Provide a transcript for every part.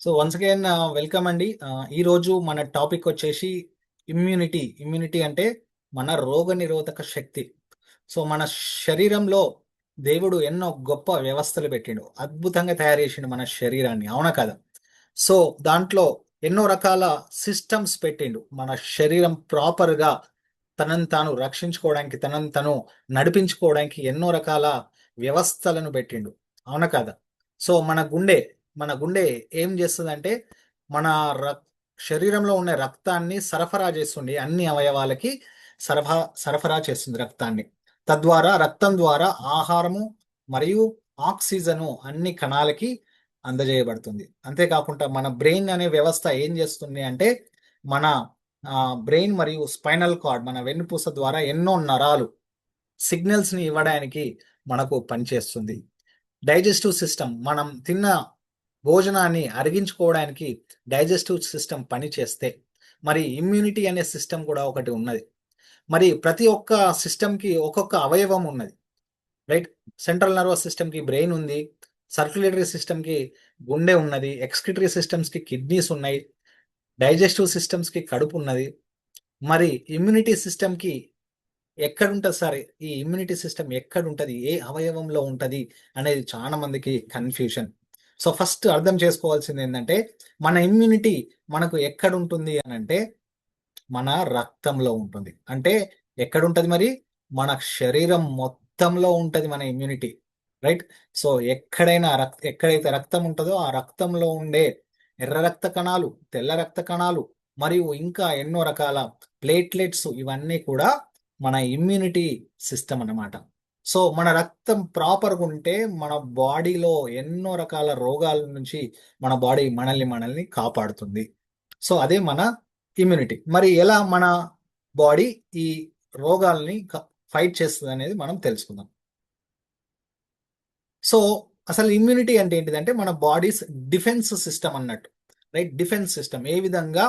So once again welcome అండి. ఈరోజు మన టాపిక్ వచ్చేసి ఇమ్యూనిటీ. ఇమ్యూనిటీ అంటే మన రోగ నిరోధక శక్తి. సో మన శరీరంలో దేవుడు ఎన్నో గొప్ప వ్యవస్థలు పెట్టిండు, అద్భుతంగా తయారు చేసిండు మన శరీరాన్ని, అవునా కదా? సో దాంట్లో ఎన్నో రకాల సిస్టమ్స్ పెట్టిండు మన శరీరం ప్రాపర్గా తనని తాను రక్షించుకోవడానికి, తనని తను నడిపించుకోవడానికి ఎన్నో రకాల వ్యవస్థలను పెట్టిండు, అవునా కదా? సో మన గుండె ఏం చేస్తుందంటే మన రక్ శరీరంలో ఉన్న రక్తాన్ని సరఫరా చేస్తుంది, అన్ని అవయవాలకి సరఫరా చేస్తుంది రక్తాన్ని. తద్వారా రక్తం ద్వారా ఆహారము మరియు ఆక్సిజను అన్ని కణాలకి అందజేయబడుతుంది. అంతేకాకుండా మన బ్రెయిన్ అనే వ్యవస్థ ఏం చేస్తుంది అంటే మన బ్రెయిన్ మరియు స్పైనల్ కార్డ్, మన వెన్నుపూస ద్వారా ఎన్నో నరాలు సిగ్నల్స్ని ఇవ్వడానికి మనకు పనిచేస్తుంది. డైజెస్టివ్ సిస్టమ్, మనం తిన్న భోజనాన్ని అరిగించుకోవడానికి డైజెస్టివ్ సిస్టమ్ పనిచేస్తే మరి ఇమ్యూనిటీ అనే సిస్టమ్ కూడా ఒకటి ఉన్నది. మరి ప్రతి ఒక్క సిస్టమ్కి ఒక్కొక్క అవయవం ఉన్నది, రైట్? సెంట్రల్ నర్వస్ సిస్టమ్కి బ్రెయిన్ ఉంది, సర్క్యులేటరీ సిస్టమ్కి గుండె ఉన్నది, ఎక్స్క్రిటరీ సిస్టమ్స్కి కిడ్నీస్ ఉన్నాయి, డైజెస్టివ్ సిస్టమ్స్కి కడుపు ఉన్నది. మరి ఇమ్యూనిటీ సిస్టమ్కి ఎక్కడుంటుంది సార్? ఈ ఇమ్యూనిటీ సిస్టమ్ ఎక్కడుంటుంది, ఏ అవయవంలో ఉంటుంది అనేది చాలా మందికి కన్ఫ్యూషన్. సో ఫస్ట్ అర్థం చేసుకోవాల్సింది ఏంటంటే మన ఇమ్యూనిటీ మనకు ఎక్కడుంటుంది అని అంటే మన రక్తంలో ఉంటుంది. అంటే ఎక్కడుంటుంది మరి? మన శరీరం మొత్తంలో ఉంటుంది మన ఇమ్యూనిటీ, రైట్? సో ఎక్కడైతే రక్తం ఉంటుందో ఆ రక్తంలో ఉండే ఎర్ర రక్త కణాలు, తెల్ల రక్త కణాలు మరియు ఇంకా ఎన్నో రకాల ప్లేట్లెట్స్, ఇవన్నీ కూడా మన ఇమ్యూనిటీ సిస్టమ్ అన్నమాట. సో మన రక్తం ప్రాపర్గా ఉంటే మన బాడీలో ఎన్నో రకాల రోగాల నుంచి మన బాడీ మనల్ని కాపాడుతుంది. సో అదే మన ఇమ్యూనిటీ. మరి ఎలా మన బాడీ ఈ రోగాల్ని ఫైట్ చేస్తుంది అనేది మనం తెలుసుకుందాం. సో అసలు ఇమ్యూనిటీ అంటే ఏంటిదంటే మన బాడీస్ డిఫెన్స్ సిస్టమ్ అన్నట్టు, రైట్? డిఫెన్స్ సిస్టమ్ ఏ విధంగా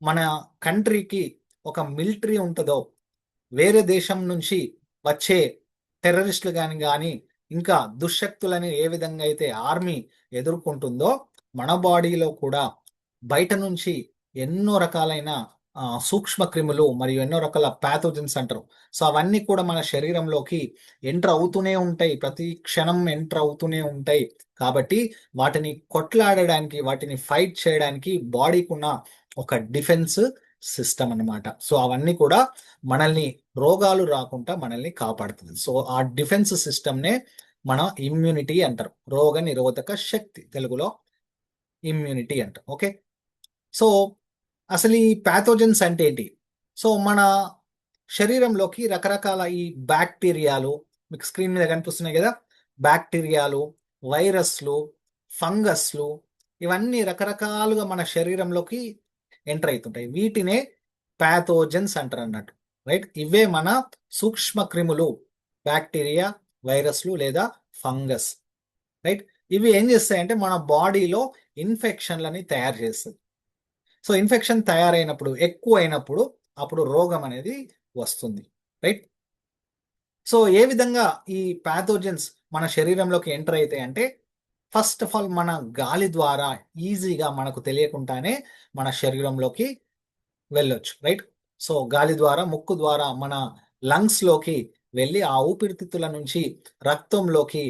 మన కంట్రీకి ఒక మిలిటరీ ఉంటుందో, వేరే దేశం నుంచి వచ్చే టెర్రరిస్టులు కానీ ఇంకా దుశ్శక్తులని ఏ విధంగా అయితే ఆర్మీ ఎదుర్కొంటుందో, మన బాడీలో కూడా బయట నుంచి ఎన్నో రకాలైన సూక్ష్మ క్రిములు మరియు ఎన్నో రకాల ప్యాథోజన్స్ అంటారు. సో అవన్నీ కూడా మన శరీరంలోకి ఎంటర్ అవుతూనే ఉంటాయి, ప్రతి క్షణం ఎంటర్ అవుతూనే ఉంటాయి. కాబట్టి వాటిని కొట్లాడడానికి, వాటిని ఫైట్ చేయడానికి బాడీకి ఉన్న ఒక డిఫెన్స్ సిస్టమ్ అన్నమాట. సో అవన్నీ కూడా మనల్ని రోగాలు రాకుండా మనల్ని కాపాడుతుంది. సో ఆ డిఫెన్స్ సిస్టమ్నే మన ఇమ్యూనిటీ అంటారు, రోగ నిరోధక శక్తి, తెలుగులో ఇమ్యూనిటీ అంటారు. ఓకే. సో అసలు ఈ ప్యాథోజన్స్ అంటే ఏంటి? సో మన శరీరంలోకి రకరకాల ఈ బ్యాక్టీరియాలు, మీకు స్క్రీన్ మీద కనిపిస్తున్నాయి కదా, బ్యాక్టీరియాలు, వైరస్లు, ఫంగస్లు, ఇవన్నీ రకరకాలుగా మన శరీరంలోకి ఎంటర్ అవుతుంటాయి. వీటినే ప్యాథోజన్స్ అంటారు అన్నట్టు, రైట్? ఇవే మన సూక్ష్మ క్రిములు, బ్యాక్టీరియా, వైరస్లు లేదా ఫంగస్, రైట్? ఇవి ఏం చేస్తాయంటే మన బాడీలో ఇన్ఫెక్షన్లని తయారు చేస్తుంది. సో ఇన్ఫెక్షన్ తయారైనప్పుడు, ఎక్కువ అయినప్పుడు, అప్పుడు రోగం అనేది వస్తుంది, రైట్? సో ఏ విధంగా ఈ ప్యాథోజన్స్ మన శరీరంలోకి ఎంటర్ అవుతాయి అంటే, ఫస్ట్ ఆఫ్ ఆల్ మన గాలి ద్వారా ఈజీగా మనకు తెలియకుండానే మన శరీరంలోకి వెళ్ళొచ్చు, రైట్? సో గాలి ద్వారా, ముక్కు ద్వారా మన లంగ్స్లోకి వెళ్ళి ఆ ఊపిరితిత్తుల నుంచి రక్తంలోకి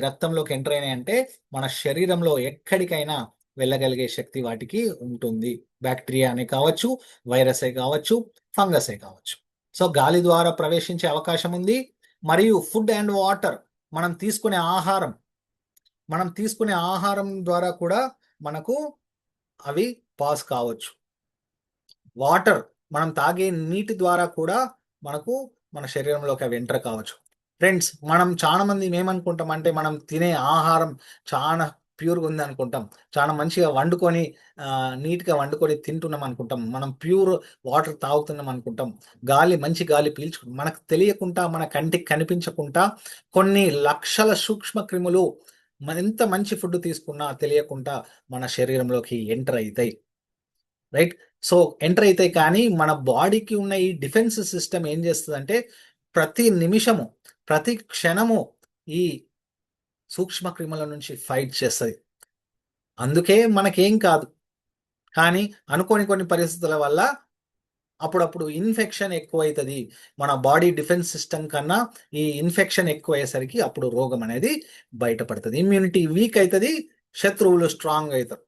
రక్తంలోకి ఎంటర్ అయినాయి అంటే మన శరీరంలో ఎక్కడికైనా వెళ్ళగలిగే శక్తి వాటికి ఉంటుంది. బ్యాక్టీరియా అనే కావచ్చు, వైరస్ ఏ కావచ్చు, ఫంగస్ ఏ కావచ్చు. సో గాలి ద్వారా ప్రవేశించే అవకాశం ఉంది. మరియు ఫుడ్ అండ్ వాటర్, మనం తీసుకునే ఆహారం మనం తీసుకునే ఆహారం ద్వారా కూడా మనకు అవి పాస్ కావచ్చు. వాటర్, మనం తాగే నీటి ద్వారా కూడా మనకు మన శరీరంలోకి అవి ఎంటర్ కావచ్చు. ఫ్రెండ్స్, మనం చాలా మంది ఏమనుకుంటాం అంటే మనం తినే ఆహారం చాలా ప్యూర్గా ఉంది అనుకుంటాం, చాలా మంచిగా వండుకొని నీట్గా వండుకొని తింటున్నాం అనుకుంటాం, మనం ప్యూర్ వాటర్ తాగుతున్నాం అనుకుంటాం, మంచి గాలి పీల్చుకుంటాం. మనకు తెలియకుండా, మన కంటికి కనిపించకుండా కొన్ని లక్షల సూక్ష్మ క్రిములు ఎంత మంచి ఫుడ్ తీసుకున్నా తెలియకుండా మన శరీరంలోకి ఎంటర్ అవుతాయి, రైట్? సో ఎంటర్ అవుతాయి. కానీ మన బాడీకి ఉన్న ఈ డిఫెన్స్ సిస్టమ్ ఏం చేస్తుందంటే ప్రతి నిమిషము, ప్రతి క్షణము ఈ సూక్ష్మ క్రిముల నుంచి ఫైట్ చేస్తుంది. అందుకే మనకేం కాదు. కానీ అనుకోని కొన్ని పరిస్థితుల వల్ల అప్పుడప్పుడు ఇన్ఫెక్షన్ ఎక్కువైతది. మన బాడీ డిఫెన్స్ సిస్టమ్ కన్నా ఈ ఇన్ఫెక్షన్ ఎక్కువయ్యేసరికి అప్పుడు రోగం అనేది బయటపడతది. ఇమ్యూనిటీ వీక్ అయితది. శత్రువులు స్ట్రాంగ్ అయితారు.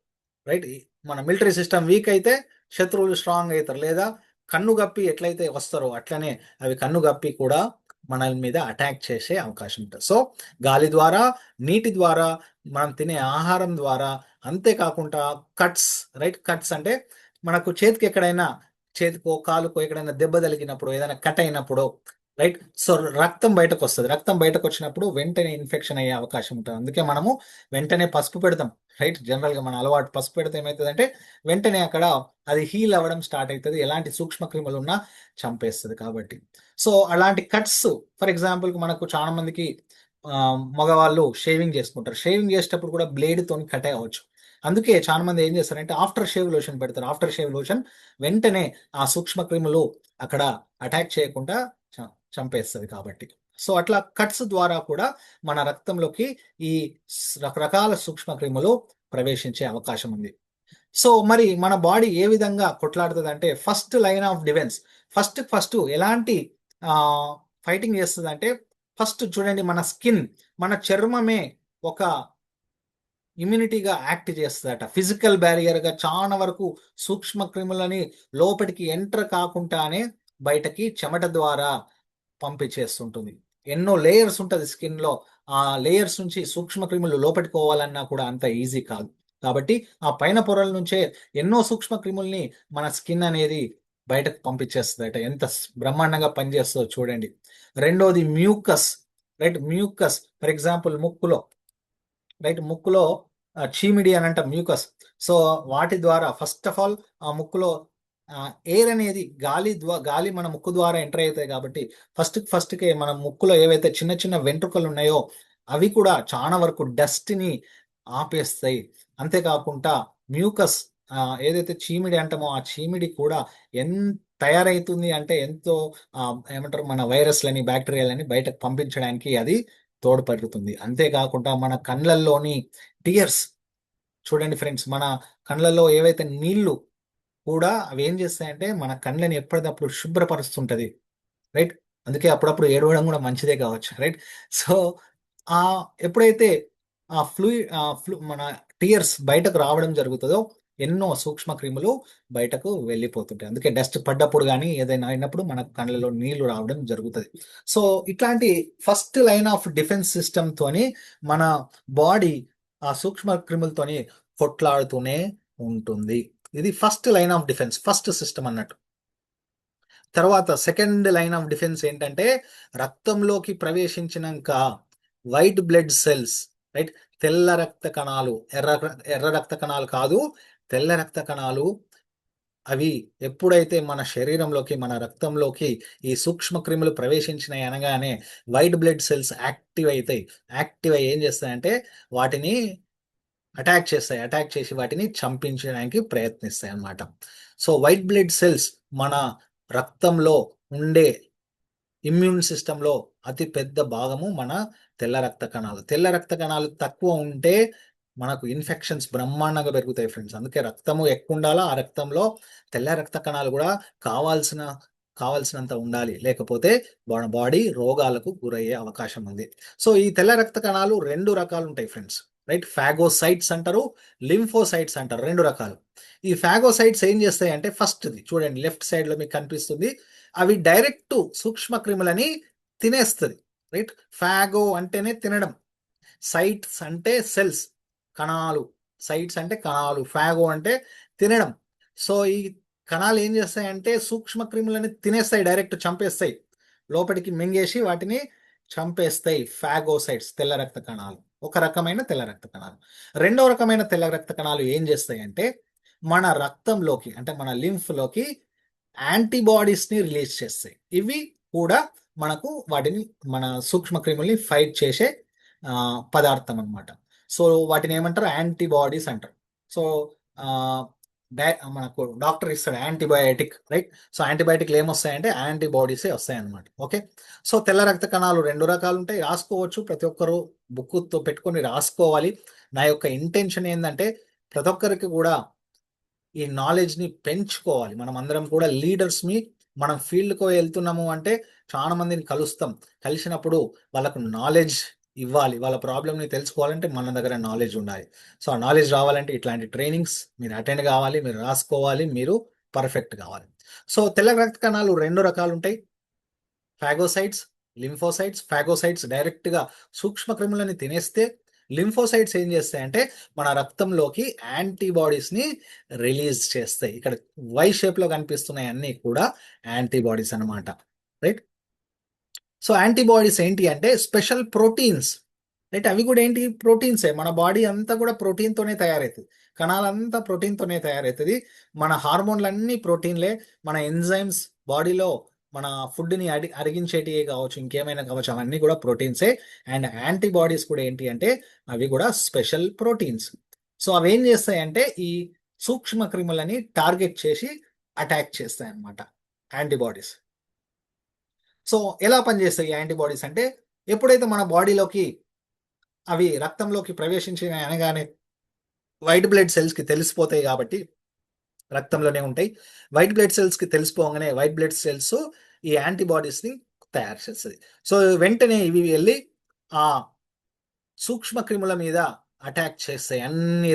రైట్? మన మిలిటరీ సిస్టమ్ వీక్ అయితే శత్రువులు స్ట్రాంగ్ అయితారు. లేదా కన్ను గప్పి ఎట్లయితే వస్తారో అట్లనే అవి కన్ను గప్పి కూడా మన మీద అటాక్ చేసే అవకాశం ఉంటుంది. సో గాలి ద్వారా, నీటి ద్వారా, మనం తినే ఆహారం ద్వారా, అంతేకాకుండా కట్స్, రైట్? కట్స్ అంటే మనకు చేతికి ఎక్కడైనా, చేతికో కాలుకో ఎక్కడైనా దెబ్బ తగిలినప్పుడు, ఏదైనా కట్ అయినప్పుడు, రైట్? సో రక్తం బయటకు వస్తుంది. రక్తం బయటకు వచ్చినప్పుడు వెంటనే ఇన్ఫెక్షన్ అయ్యే అవకాశం ఉంటుంది. అందుకే మనము వెంటనే పసుపు పెడతాం. రైట్? జనరల్ గా మన అలవాటు పసుపు పెడితే ఏమవుతుందంటే వెంటనే అక్కడ అది హీల్ అవ్వడం స్టార్ట్ అవుతుంది. ఎలాంటి సూక్ష్మ క్రిములు ఉన్నా చంపేస్తుంది కాబట్టి. సో అలాంటి కట్స్, ఫర్ ఎగ్జాంపుల్ మనకు చాలా మందికి మగవాళ్ళు షేవింగ్ చేసుకుంటారు. షేవింగ్ చేసేటప్పుడు కూడా బ్లేడ్ తోని కట్ అవ్వచ్చు. అందుకే చాలా మంది ఏం చేస్తారంటే ఆఫ్టర్ షేవ్ లోషన్ పెడతారు. ఆఫ్టర్ షేవ్ లోషన్ వెంటనే ఆ సూక్ష్మ క్రిములు అక్కడ అటాక్ చేయకుండా చంపేస్తుంది కాబట్టి. సో అట్లా కట్స్ ద్వారా కూడా మన రక్తంలోకి ఈ రకరకాల సూక్ష్మ క్రిములు ప్రవేశించే అవకాశం ఉంది. సో మరి మన బాడీ ఏ విధంగా కొట్లాడుతుంది అంటే, first line of defence, first ఎలాంటి ఫైటింగ్ చేస్తుంది అంటే, ఫస్ట్ చూడండి, మన స్కిన్, మన చర్మమే ఒక ఇమ్యూనిటీగా యాక్ట్ చేస్తుందట. ఫిజికల్ బ్యారియర్గా చాలా వరకు సూక్ష్మ క్రిములని లోపలికి ఎంటర్ కాకుండానే బయటకి చెమట ద్వారా పంపించేస్తుంటుంది. ఎన్నో లేయర్స్ ఉంటుంది స్కిన్లో. ఆ లేయర్స్ నుంచి సూక్ష్మ క్రిములు లోపలికి పోవాలన్నా కూడా అంత ఈజీ కాదు. కాబట్టి ఆ పైన పొరల నుంచే ఎన్నో సూక్ష్మ క్రిముల్ని మన స్కిన్ అనేది బయటకు పంపించేస్తుందట. ఎంత బ్రహ్మాండంగా పనిచేస్తుందో చూడండి. రెండోది mucus, right? Mucus for example ముక్కులో, రైట్? ముక్కులో చీమిడి అని అంట మ్యూకస్. సో వాటి ద్వారా ఫస్ట్ ఆఫ్ ఆల్ ఆ ముక్కులో ఎయిర్ అనేది గాలి మన ముక్కు ద్వారా ఎంటర్ అవుతాయి కాబట్టి ఫస్ట్కే మన ముక్కులో ఏవైతే చిన్న చిన్న వెంట్రుకలు ఉన్నాయో అవి కూడా చాలా వరకు డస్ట్ని ఆపేస్తాయి. అంతేకాకుండా మ్యూకస్, ఏదైతే చీమిడి అంటామో ఆ చీమిడి కూడా ఎంత తయారైతుంది అంటే ఎంతో ఏమంటారు, మన వైరస్లని బ్యాక్టీరియాలని బయటకు పంపించడానికి అది తోడ్పడుతుంది. అంతేకాకుండా మన కళ్ళల్లోని టియర్స్, చూడండి ఫ్రెండ్స్, మన కళ్ళల్లో ఏవైతే నీళ్లు కూడా అవి ఏం చేస్తాయంటే మన కళ్ళని ఎప్పటికప్పుడు శుభ్రపరుస్తుంటది. రైట్? అందుకే అప్పుడప్పుడు ఏడవడం కూడా మంచిదే కావచ్చు. రైట్? సో ఆ ఎప్పుడైతే ఆ మన టియర్స్ బయటకు రావడం జరుగుతుందో ఎన్నో సూక్ష్మ క్రిములు బయటకు వెళ్ళిపోతుంటాయి. అందుకే డస్ట్ పడ్డప్పుడు కానీ ఏదైనా అయినప్పుడు మన కళ్ళలో నీళ్లు రావడం జరుగుతుంది. సో ఇట్లాంటి first line of defence system తోని మన బాడీ ఆ సూక్ష్మ క్రిములతోని కొట్లాడుతూనే ఉంటుంది. ఇది first line of defence, first system అన్నట్టు. తర్వాత సెకండ్ లైన్ ఆఫ్ డిఫెన్స్ ఏంటంటే, రక్తంలోకి ప్రవేశించినాక వైట్ బ్లడ్ సెల్స్, రైట్? తెల్ల రక్త కణాలు, ఎర్ర రక్త కణాలు కాదు, తెల్ల రక్త కణాలు. అవి ఎప్పుడైతే మన శరీరంలోకి, మన రక్తంలోకి ఈ సూక్ష్మ క్రిములు ప్రవేశించినాయి అనగానే వైట్ బ్లడ్ సెల్స్ యాక్టివ్ అవుతాయి. యాక్టివ్ అయ్యి ఏం చేస్తాయంటే వాటిని అటాక్ చేస్తాయి. అటాక్ చేసి వాటిని చంపించడానికి ప్రయత్నిస్తాయి అన్నమాట. సో వైట్ బ్లడ్ సెల్స్ మన రక్తంలో ఉండే ఇమ్యూన్ సిస్టంలో అతి పెద్ద భాగము మన తెల్ల రక్త కణాలు. తెల్ల రక్త కణాలు తక్కువ ఉంటే మనకు ఇన్ఫెక్షన్స్ బ్రహ్మాండంగా పెరుగుతాయి ఫ్రెండ్స్. అందుకే రక్తము ఎక్కువ ఉండాలా, ఆ రక్తంలో తెల్ల రక్త కణాలు కూడా కావాల్సినంత ఉండాలి. లేకపోతే మన బాడీ రోగాలకు గురయ్యే అవకాశం ఉంది. సో ఈ తెల్ల రక్త కణాలు రెండు రకాలు ఉంటాయి ఫ్రెండ్స్. రైట్? ఫాగోసైట్స్ అంటారు, లింఫోసైట్స్ అంటారు. రెండు రకాలు. ఈ ఫాగోసైట్స్ ఏం చేస్తాయి అంటే, ఫస్ట్ది చూడండి లెఫ్ట్ సైడ్ లో మీకు కనిపిస్తుంది. అవి డైరెక్ట్ సూక్ష్మ క్రిములని తినేస్తుంది. రైట్? ఫాగో అంటేనే తినడం, సైట్స్ అంటే సెల్స్, కణాలు. సైట్స్ అంటే కణాలు, ఫాగో అంటే తినడం. సో ఈ కణాలు ఏం చేస్తాయంటే సూక్ష్మ క్రిములని తినేస్తాయి, డైరెక్ట్ చంపేస్తాయి, లోపలికి మింగేసి వాటిని చంపేస్తాయి. ఫాగోసైట్స్ తెల్ల రక్త కణాలు ఒక రకమైన తెల్ల రక్త కణాలు. రెండవ రకమైన తెల్ల రక్త కణాలు ఏం చేస్తాయి అంటే మన రక్తంలోకి, అంటే మన లింఫ్లోకి యాంటీబాడీస్ని రిలీజ్ చేస్తాయి. ఇవి కూడా మనకు వాటిని, మన సూక్ష్మ క్రిముల్ని ఫైట్ చేసే పదార్థం అనమాట. సో వాటిని ఏమంటారు, యాంటీబాడీస్ అంటారు. సో మనకు డాక్టర్ ఇస్తాడు యాంటీబయాటిక్, రైట్? సో యాంటీబయాటిక్లు ఏమొస్తాయంటే యాంటీబాడీసే వస్తాయి అనమాట. ఓకే? సో తెల్ల రక్త కణాలు రెండు రకాలు ఉంటాయి, రాసుకోవచ్చు. ప్రతి ఒక్కరు బుక్తో పెట్టుకొని రాసుకోవాలి. నా యొక్క ఇంటెన్షన్ ఏంటంటే ప్రతి ఒక్కరికి కూడా ఈ నాలెడ్జ్ని పెంచుకోవాలి. మనం అందరం కూడా లీడర్స్ని, మనం ఫీల్డ్‌కు వెళ్తున్నాము అంటే చాలా మందిని కలుస్తాం. కలిసినప్పుడు వాళ్ళకు నాలెడ్జ్ ఇవ్వాలి. వాళ్ళ ప్రాబ్లమ్‌ని తెలుసుకోవాలంటే మన దగ్గర నాలెడ్జ్ ఉండాలి. సో, ఆ నాలెడ్జ్ రావాలంటే ఇట్లాంటి ట్రైనింగ్స్ మీరు అటెండ్ కావాలి, మీరు రాసుకోవాలి, మీరు పర్ఫెక్ట్ కావాలి. సో, తెల్ల రక్త కణాలు 2 రకాలుంటాయి. Phagocytes, lymphocytes. ఫాగోసైట్స్ డైరెక్ట్‌గా సూక్ష్మ క్రిములని తినేస్తే, లింఫోసైట్స్ ఏం చేస్తాయంటే మన రక్తంలోకి యాంటీబాడీస్‌ని రిలీజ్ చేస్తాయి. ఇక్కడ వై షేప్‌లో కనిపిస్తున్నాయి అన్నీ కూడా యాంటీబాడీస్ అన్నమాట. రైట్? సో, యాంటీబాడీస్ ఏంటి అంటే స్పెషల్ ప్రోటీన్స్. రైట్? అవి కూడా ఏంటి? ప్రోటీన్సే. మన బాడీ అంతా కూడా ప్రోటీన్‌తోనే తయారైతది. కణాలంతా ప్రోటీన్‌తోనే తయారైతది. మన హార్మోన్‌లన్నీ ప్రోటీన్‌లే. మన ఎంజైమ్స్ బాడీలో మన ఫుడ్‌ని అరిగించేటియే కావచ్చు, ఇంకేమైనా కావచ్చు, అవన్నీ కూడా ప్రోటీన్సే. అండ్ యాంటీబాడీస్ కూడా ఏంటి అంటే అవి కూడా స్పెషల్ ప్రోటీన్స్. సో, అవేం చేస్తాయంటే ఈ సూక్ష్మ క్రిములని టార్గెట్ చేసి అటాక్ చేస్తాయన్నమాట యాంటీబాడీస్. సో, ఎలా పనిచేస్తాయి ఈ యాంటీబాడీస్ అంటే ఎప్పుడైతే మన బాడీలోకి అవి రక్తంలోకి ప్రవేశించినాయి అనగానే వైట్ బ్లడ్ సెల్స్‌కి తెలిసిపోతాయి కాబట్టి రక్తంలోనే ఉంటాయి. వైట్ బ్లడ్ సెల్స్‌కి తెలిసిపోగానే వైట్ బ్లడ్ సెల్స్ ఈ యాంటీబాడీస్‌ని తయారు చేస్తది. సో, వెంటనే ఇవి వెళ్లి ఆ సూక్ష్మ క్రిముల మీద అటాక్ చేస్తాయి. అన్ని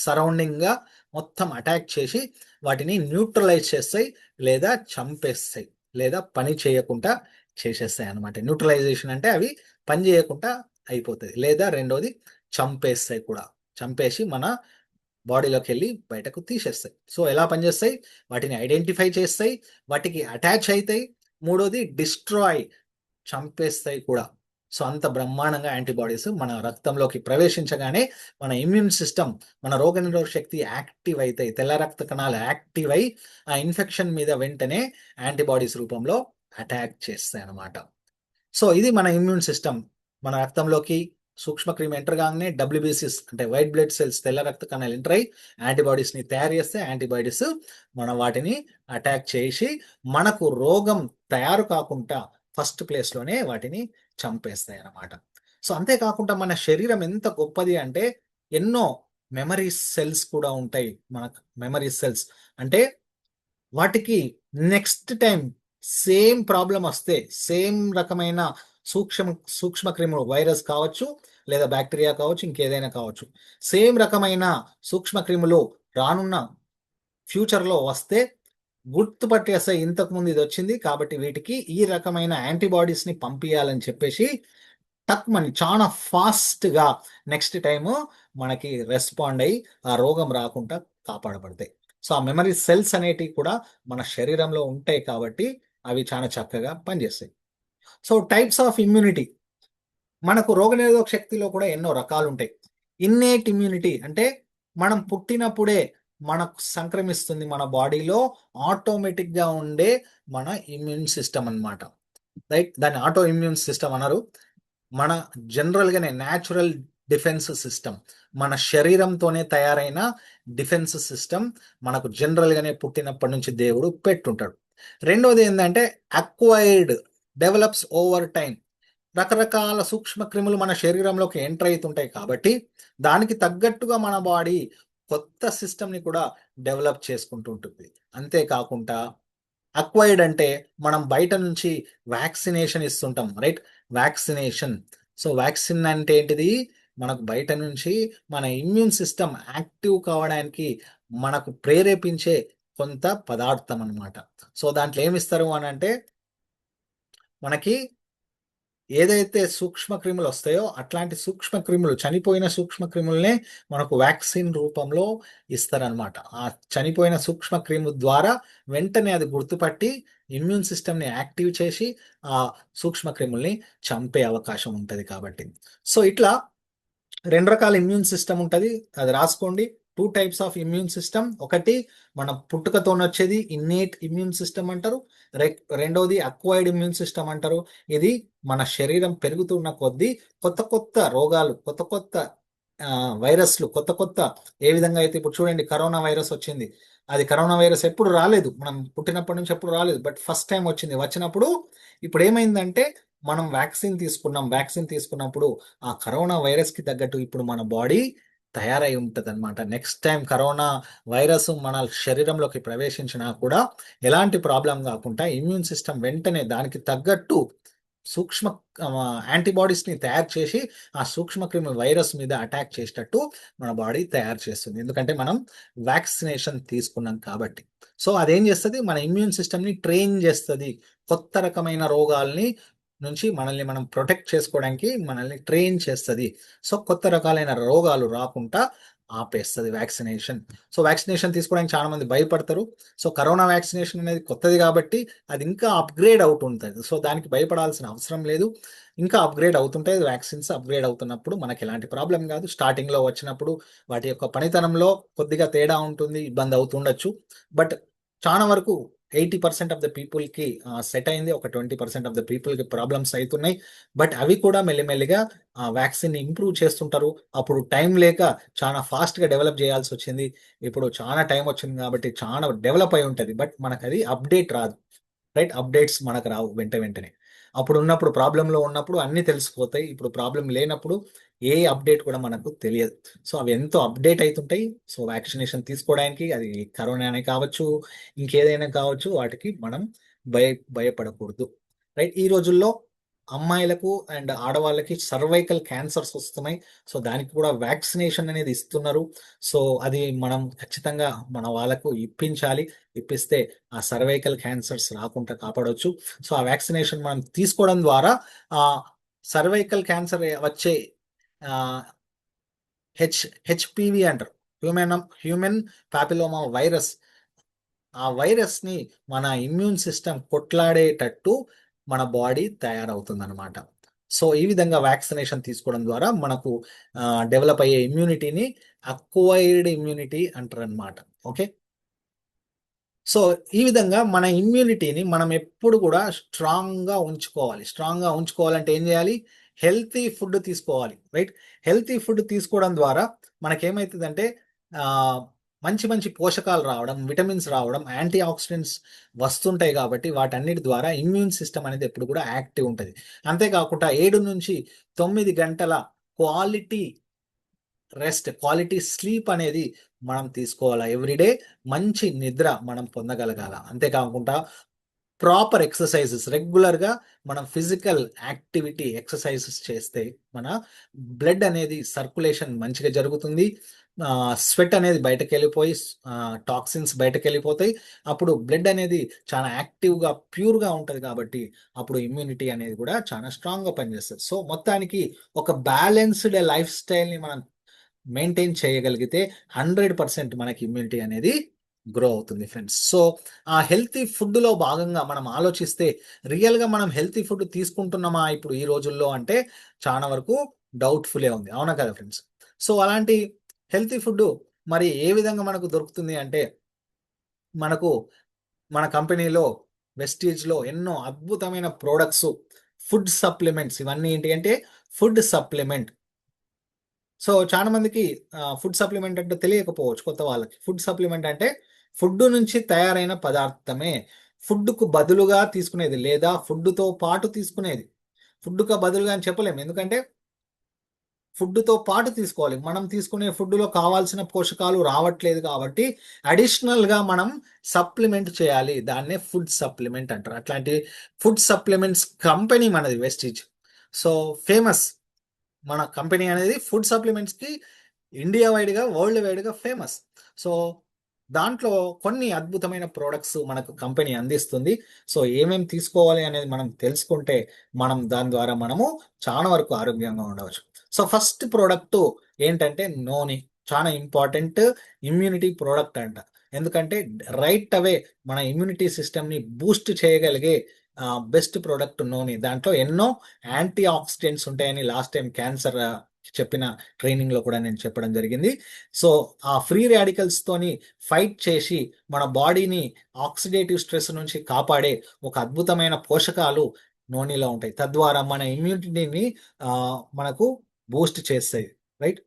సరౌండింగ్‌గా మొత్తం అటాక్ చేసి వాటిని న్యూట్రలైజ్ చేస్తాయి, లేదా చంపేస్తాయి, లేదా పని చేయకుండా చేసేస్తాయి అన్నమాట. న్యూట్రలైజేషన్ అంటే అవి పని చేయకుండా అయిపోతది. లేదా రెండోది చంపేస్తాయి కూడా. చంపేసి మన బాడీలోకెళ్ళి బయటకు తీసేస్తాయి. సో, ఎలా పనిచేస్తాయి? వాటిని ఐడెంటిఫై చేస్తాయి, వాటికి అటాచ్ అయితాయి. మూడోది డిస్ట్రాయ్, చంపేస్తాయి కూడా. సో, అంత బ్రహ్మాండంగా యాంటీబాడీస్ మన రక్తంలోకి ప్రవేశించగానే మన ఇమ్యూన్ సిస్టమ్, మన రోగనిరోధక శక్తి యాక్టివ్ అయితాయి. తెల్ల రక్త కణాలు యాక్టివ్ అయ్యి ఆ ఇన్ఫెక్షన్ మీద వెంటనే యాంటీబాడీస్ రూపంలో అటాక్ చేస్తాయన్నమాట. సో, ఇది మన ఇమ్యూన్ సిస్టమ్. మన రక్తంలోకి సూక్ష్మక్రిమి ఎంటర్ కాగానే డబ్ల్యూబీసీస్ అంటే వైట్ బ్లడ్ సెల్స్, తెల్ల రక్త కణాలు ఎంటర్ అయ్యి యాంటీబాడీస్‌ని తయారు చేస్తే యాంటీబాడీస్ మనం వాటిని అటాక్ చేసి మనకు రోగం తయారు కాకుండా ఫస్ట్ ప్లేస్‌లోనే వాటిని చంపేస్తాయన్నమాట. సో, అంతేకాకుండా మన శరీరం ఎంత గొప్పది అంటే ఎన్నో మెమరీ సెల్స్ కూడా ఉంటాయి. మనకు మెమరీ సెల్స్ అంటే వాటికి నెక్స్ట్ టైం సేమ్ ప్రాబ్లమ్ వస్తే, సేమ్ రకమైన సూక్ష్మ సూక్ష్మ క్రిములు వైరస్ కావచ్చు, లేదా బ్యాక్టీరియా కావచ్చు, ఇంకేదైనా కావచ్చు. సేమ్ రకమైన సూక్ష్మ క్రిములు రానున్న ఫ్యూచర్‌లో వస్తే గుర్తుపట్టేస్తాయి. ఇంతకుముందు ఇదొచ్చింది కాబట్టి వీటికి ఈ రకమైన యాంటీబాడీస్‌ని పంపియాలని చెప్పేసి టక్‌మని చాలా ఫాస్ట్‌గా నెక్స్ట్ టైము మనకి రెస్పాండ్ అయ్యి ఆ రోగం రాకుండా కాపాడబడతాయి. సో, ఆ మెమరీ సెల్స్ అనేటివి కూడా మన శరీరంలో ఉంటాయి కాబట్టి అవి చాలా చక్కగా పనిచేస్తాయి. So, types of immunity. మనకు రోగనిరోధక శక్తిలో కూడా ఎన్నో రకాలుంటాయి. ఇన్నేట్ ఇమ్యూనిటీ అంటే మనం పుట్టినప్పుడే మనకు సంక్రమిస్తుంది మన బాడీలో ఆటోమేటిక్‌గా ఉండే మన ఇమ్యూన్ సిస్టమ్ అన్నమాట. రైట్? దాన్ని ఆటో ఇమ్యూన్ సిస్టమ్ అనరు. మన జనరల్‌గానే న్యాచురల్ డిఫెన్స్ సిస్టమ్. మన శరీరంతోనే తయారైన డిఫెన్స్ సిస్టమ్ మనకు జనరల్‌గానే పుట్టినప్పటి నుంచి దేవుడు పెట్టుంటాడు. రెండోది ఏందంటే అక్వైర్డ్, డెవలప్స్ ఓవర్ టైమ్. రకరకాల సూక్ష్మ క్రిములు మన శరీరంలోకి ఎంటర్ అయితుంటాయి కాబట్టి దానికి తగ్గట్టుగా మన బాడీ కొత్త సిస్టమ్‌ని కూడా డెవలప్ చేసుకుంటూ ఉంటుంది. అంతేకాకుండా అక్వైర్డ్ అంటే మనం బయట నుంచి వ్యాక్సినేషన్ ఇస్తుంటాం. రైట్? వ్యాక్సినేషన్. సో, వ్యాక్సిన్ అంటే ఏంటిది? మనకు బయట నుంచి మన ఇమ్యూన్ సిస్టమ్ యాక్టివ్ కావడానికి మనకు ప్రేరేపించే కొంత పదార్థం అన్నమాట. సో, దాంట్లో ఏమిస్తారు అనంటే మనకి ఏదైతే సూక్ష్మ క్రిములు వస్తాయో అట్లాంటి సూక్ష్మ క్రిములు, చనిపోయిన సూక్ష్మ క్రిములనే మనకు వ్యాక్సిన్ రూపంలో ఇస్తారనమాట. ఆ చనిపోయిన సూక్ష్మ క్రిము ద్వారా వెంటనే అది గుర్తుపట్టి ఇమ్యూన్ సిస్టమ్‌ని యాక్టివ్ చేసి ఆ సూక్ష్మ క్రిముల్ని చంపే అవకాశం ఉంటది కాబట్టి. సో, ఇట్లా 2 రకాల ఇమ్యూన్ సిస్టమ్ ఉంటది. అది రాసుకోండి. 2 టైప్స్ ఆఫ్ ఇమ్యూన్ సిస్టమ్. ఒకటి మన పుట్టుకతోనొచ్చేది ఇన్నేట్ ఇమ్యూన్ సిస్టమ్ అంటారు. రెండోది అక్వైర్డ్ ఇమ్యూన్ సిస్టమ్ అంటారు. ఇది మన శరీరం పెరుగుతున్న కొద్దీ కొత్త కొత్త రోగాలు, కొత్త కొత్త వైరస్‌లు, కొత్త కొత్త ఏ విధంగా అయితే ఇప్పుడు చూడండి కరోనా వైరస్ వచ్చింది. అది కరోనా వైరస్ ఎప్పుడు రాలేదు. మనం పుట్టినప్పటి నుంచి ఎప్పుడు రాలేదు. బట్ ఫస్ట్ టైమ్ వచ్చింది. వచ్చినప్పుడు ఇప్పుడేమైందంటే మనం వ్యాక్సిన్ తీసుకున్నాం. వ్యాక్సిన్ తీసుకున్నప్పుడు ఆ కరోనా వైరస్‌కి తగ్గట్టు ఇప్పుడు మన బాడీ తయారై ఉంటదనమాట. నెక్స్ట్ టైం కరోనా వైరస్ మన శరీరంలోకి ప్రవేశించినా కూడా ఎలాంటి ప్రాబ్లం గాకుండా ఇమ్యూన్ సిస్టమ్ వెంటనే దానికి తగ్గట్టు సూక్ష్మ యాంటీబాడీస్‌ని తయారు చేసి, ఆ సూక్ష్మక్రిమి వైరస్ మీద అటాక్ చేసేటట్టు మన బాడీ తయారు చేస్తుంది. ఎందుకంటే మనం వ్యాక్సినేషన్ తీసుకున్నాం కాబట్టి. సో, అదేం చేస్తది, మన ఇమ్యూన్ సిస్టమ్‌ని ట్రైన్ చేస్తది. కొత్త రకమైన రోగాల్ని నుంచి మనల్ని మనం ప్రొటెక్ట్ చేసుకోవడానికి మనల్ని ట్రైన్ చేస్తది. సో, కొత్త రకాలైన రోగాలు రాకుండా ఆపేస్తది వ్యాక్సినేషన్. సో, వ్యాక్సినేషన్ తీసుకోవడానికి చాలా మంది భయపడతారు. సో, కరోనా వ్యాక్సినేషన్ అనేది కొత్తది కాబట్టి అది ఇంకా అప్‌గ్రేడ్ అవుతుంటది. సో, దానికి భయపడాల్సిన అవసరం లేదు. ఇంకా అప్‌గ్రేడ్ అవుతుంటాయి. వ్యాక్సిన్స్ అప్‌గ్రేడ్ అవుతున్నప్పుడు మనకెలాంటి ప్రాబ్లమ్ గాదు. స్టార్టింగ్‌లో వచ్చినప్పుడు వాటి యొక్క పనితనంలో కొద్దిగా తేడా ఉంటుంది. ఇబ్బంది అవుతుండొచ్చు. బట్ చాలా వరకు 80% ఆఫ్ ద పీపుల్‌కి సెట్ అయింది. ఒక 20% ఆఫ్ ద పీపుల్‌కి ప్రాబ్లమ్స్ అయితున్నాయి. బట్ అవి కూడా మెల్లిమెల్లిగా వ్యాక్సిన్‌ని ఇంప్రూవ్ చేస్తుంటారు. అప్పుడు టైం లేక చాలా ఫాస్ట్‌గా డెవలప్ జేయాల్సొచ్చింది. ఇప్పుడు చాలా టైం వచ్చింది గాబట్టి చాలా డెవలప్ అయి ఉంటది. బట్ మనకది అప్‌డేట్ రాదు. రైట్? అప్‌డేట్స్ మనకు రావు వెంటనే. అప్పుడున్నప్పుడు ప్రాబ్లమ్‌లో ఉన్నప్పుడు అన్నీ తెలిసిపోతాయి. ఇప్పుడు ప్రాబ్లమ్ లేనప్పుడు ఏ అప్‌డేట్ కూడా మనకు తెలియదు. సో, అవి ఎంతో అప్‌డేట్ అయితుంటాయి. సో, వ్యాక్సినేషన్ తీసుకోవడానికి అది కరోనానే కావచ్చు, ఇంకేదైనా కావచ్చు వాటికి మనం భయ భయపడకూడదు. రైట్? ఈ రోజుల్లో అమ్మాయిలకు అండ్ ఆడవాళ్ళకి సర్వైకల్ క్యాన్సర్స్ వస్తున్నాయి. సో, దానికి కూడా వ్యాక్సినేషన్ అనేది ఇస్తున్నారు. సో, అది మనం ఖచ్చితంగా మన వాళ్ళకు ఇప్పించాలి. ఇప్పిస్తే ఆ సర్వైకల్ క్యాన్సర్స్ రాకుండా కాపాడొచ్చు. సో, ఆ వ్యాక్సినేషన్ మనం తీసుకోవడం ద్వారా సర్వైకల్ క్యాన్సర్ వచ్చే ఆహ్, హెచ్‌పివి అంటారు. Human papilloma virus. ఆ వైరస్‌ని మన ఇమ్యూన్ సిస్టమ్ కొట్లాడేటట్టు మన బాడీ తయారవుతుందనమాట. సో, ఈ విధంగా వ్యాక్సినేషన్ తీసుకోవడం ద్వారా మనకు డెవలప్ అయ్యే ఇమ్యూనిటీని అక్వైర్డ్ ఇమ్యూనిటీ అంటారనమాట. ఓకే. సో, ఈ విధంగా మన ఇమ్యూనిటీని మనం ఎప్పుడు కూడా స్ట్రాంగ్‌గా ఉంచుకోవాలి. స్ట్రాంగ్‌గా ఉంచుకోవాలంటే ఏం జేయాలి? హెల్తీ ఫుడ్ తీసుకోవాలి. రైట్? హెల్తీ ఫుడ్ తీసుకోవడం ద్వారా మనకేమైతదంటే ఆహ్, మంచి మంచి పోషకాలు రావడం, విటమిన్స్ రావడం, యాంటీ ఆక్సిడెంట్స్ వస్తుంటాయి గాబట్టి వాటన్నిటి ద్వారా ఇమ్యూన్ సిస్టమ్ అనేది ఎప్పుడు కూడా యాక్టివ్ ఉంటది. అంతే కాకుండా 7-9 గంటల క్వాలిటీ క్వాలిటీ స్లీప్ అనేది మనం తీసుకోవాలా ఎవ్రీ డే. మంచి నిద్ర మనం పొందగలగాల. అంతే కాకుండా ప్రాపర్ ఎక్సర్‌సైజెస్ రెగ్యులర్‌గా మనం ఫిజికల్ యాక్టివిటీ ఎక్సర్‌సైజెస్ చేస్తే మన బ్లడ్ అనేది సర్క్యులేషన్ మంచిగా జరుగుతుంది. స్వెట్ అనేది బయటకెళ్ళిపోయి టాక్సిన్స్ బయటకెళ్ళిపోతాయి. అప్పుడు బ్లడ్ అనేది చాలా యాక్టివ్‌గా, ప్యూర్‌గా ఉంటది కాబట్టి అప్పుడు ఇమ్యూనిటీ అనేది కూడా చాలా స్ట్రాంగ్‌గా పనిచేస్తది. సో, మొత్తానికి ఒక బ్యాలెన్స్‌డ్ లైఫ్ స్టైల్‌ని మనం మెయింటైన్ చేయగలిగితే 100% మనకి ఇమ్యూనిటీ అనేది గ్రో అవుతుంది ఫ్రెండ్స్. సో, ఆ హెల్తీ ఫుడ్‌లో భాగంగా మనం ఆలోచిస్తే రియల్‌గా మనం హెల్తీ ఫుడ్ తీసుకుంటున్నామా ఇప్పుడు ఈ రోజుల్లో అంటే చాలా వరకు డౌట్‌ఫులే ఉంది. అవునా కదా ఫ్రెండ్స్? సో, అలాంటి హెల్తీ ఫుడ్డు మరి ఏ విధంగా మనకు దొరుకుతుంది అంటే మనకు మన కంపెనీలో వెస్టీజ్‌లో ఎన్నో అద్భుతమైన ప్రొడక్ట్స్, ఫుడ్ సప్లిమెంట్స్ ఇవన్నీ ఏంటి అంటే ఫుడ్ సప్లిమెంట్. సో, చాలా మందికి ఫుడ్ సప్లిమెంట్ అంటే తెలియకపోవచ్చు కొత్త వాళ్ళకి. ఫుడ్ సప్లిమెంట్ అంటే ఫుడ్ నుంచి తయారైన పదార్థమే. ఫుడ్‌కు బదులుగా తీసుకునేది లేదా ఫుడ్‌తో పాటు తీసుకునేది. ఫుడ్‌కు బదులుగా అని చెప్పలేము. ఎందుకంటే ఫుడ్‌తో పాటు తీసుకోవాలి. మనం తీసుకునే ఫుడ్‌లో కావాల్సిన పోషకాలు రావట్లేదు కాబట్టి అడిషనల్‌గా మనం సప్లిమెంట్ చేయాలి. దాన్నే ఫుడ్ సప్లిమెంట్ అంటారు. అట్లాంటి ఫుడ్ సప్లిమెంట్స్ కంపెనీ మనది వెస్టీజ్. So, famous. మన కంపెనీ అనేది ఫుడ్ సప్లిమెంట్స్‌కి ఇండియా వైడ్‌గా, వరల్డ్ వైడ్‌గా ఫేమస్. సో, దాంట్లో కొన్ని అద్భుతమైన ప్రొడక్ట్స్ మనకు కంపెనీ అందిస్తుంది. సో, ఏమేమి తీసుకోవాలి అనేది మనం తెలుసుకుంటే, మనం దాని ద్వారా మనము చాలా వరకు ఆరోగ్యంగా ఉండవచ్చు. సో, ఫస్ట్ ప్రొడక్టు ఏంటంటే నూనె. చాలా ఇంపార్టెంట్ ఇమ్యూనిటీ ప్రొడక్ట్ అంట. ఎందుకంటే రైట్ అవే మన ఇమ్యూనిటీ సిస్టమ్‌ని బూస్ట్ చేయగలిగే బెస్ట్ ప్రొడక్ట్ నూనె. దాంట్లో ఎన్నో యాంటీ ఆక్సిడెంట్స్ ఉంటాయని లాస్ట్ టైమ్ క్యాన్సర్ చెప్పిన ట్రైనింగ్‌లో కూడా నేను చెప్పడం జరిగింది. సో, ఆ ఫ్రీ రాడికల్స్‌తోని ఫైట్ చేసి మన బాడీని ఆక్సిడేటివ్ స్ట్రెస్ నుంచి కాపాడే ఒక అద్భుతమైన పోషకాలు నూనెలో ఉంటాయి. తద్వారా మన ఇమ్యూనిటీని మనకు బూస్ట్ చేస్తాయి. రైట్?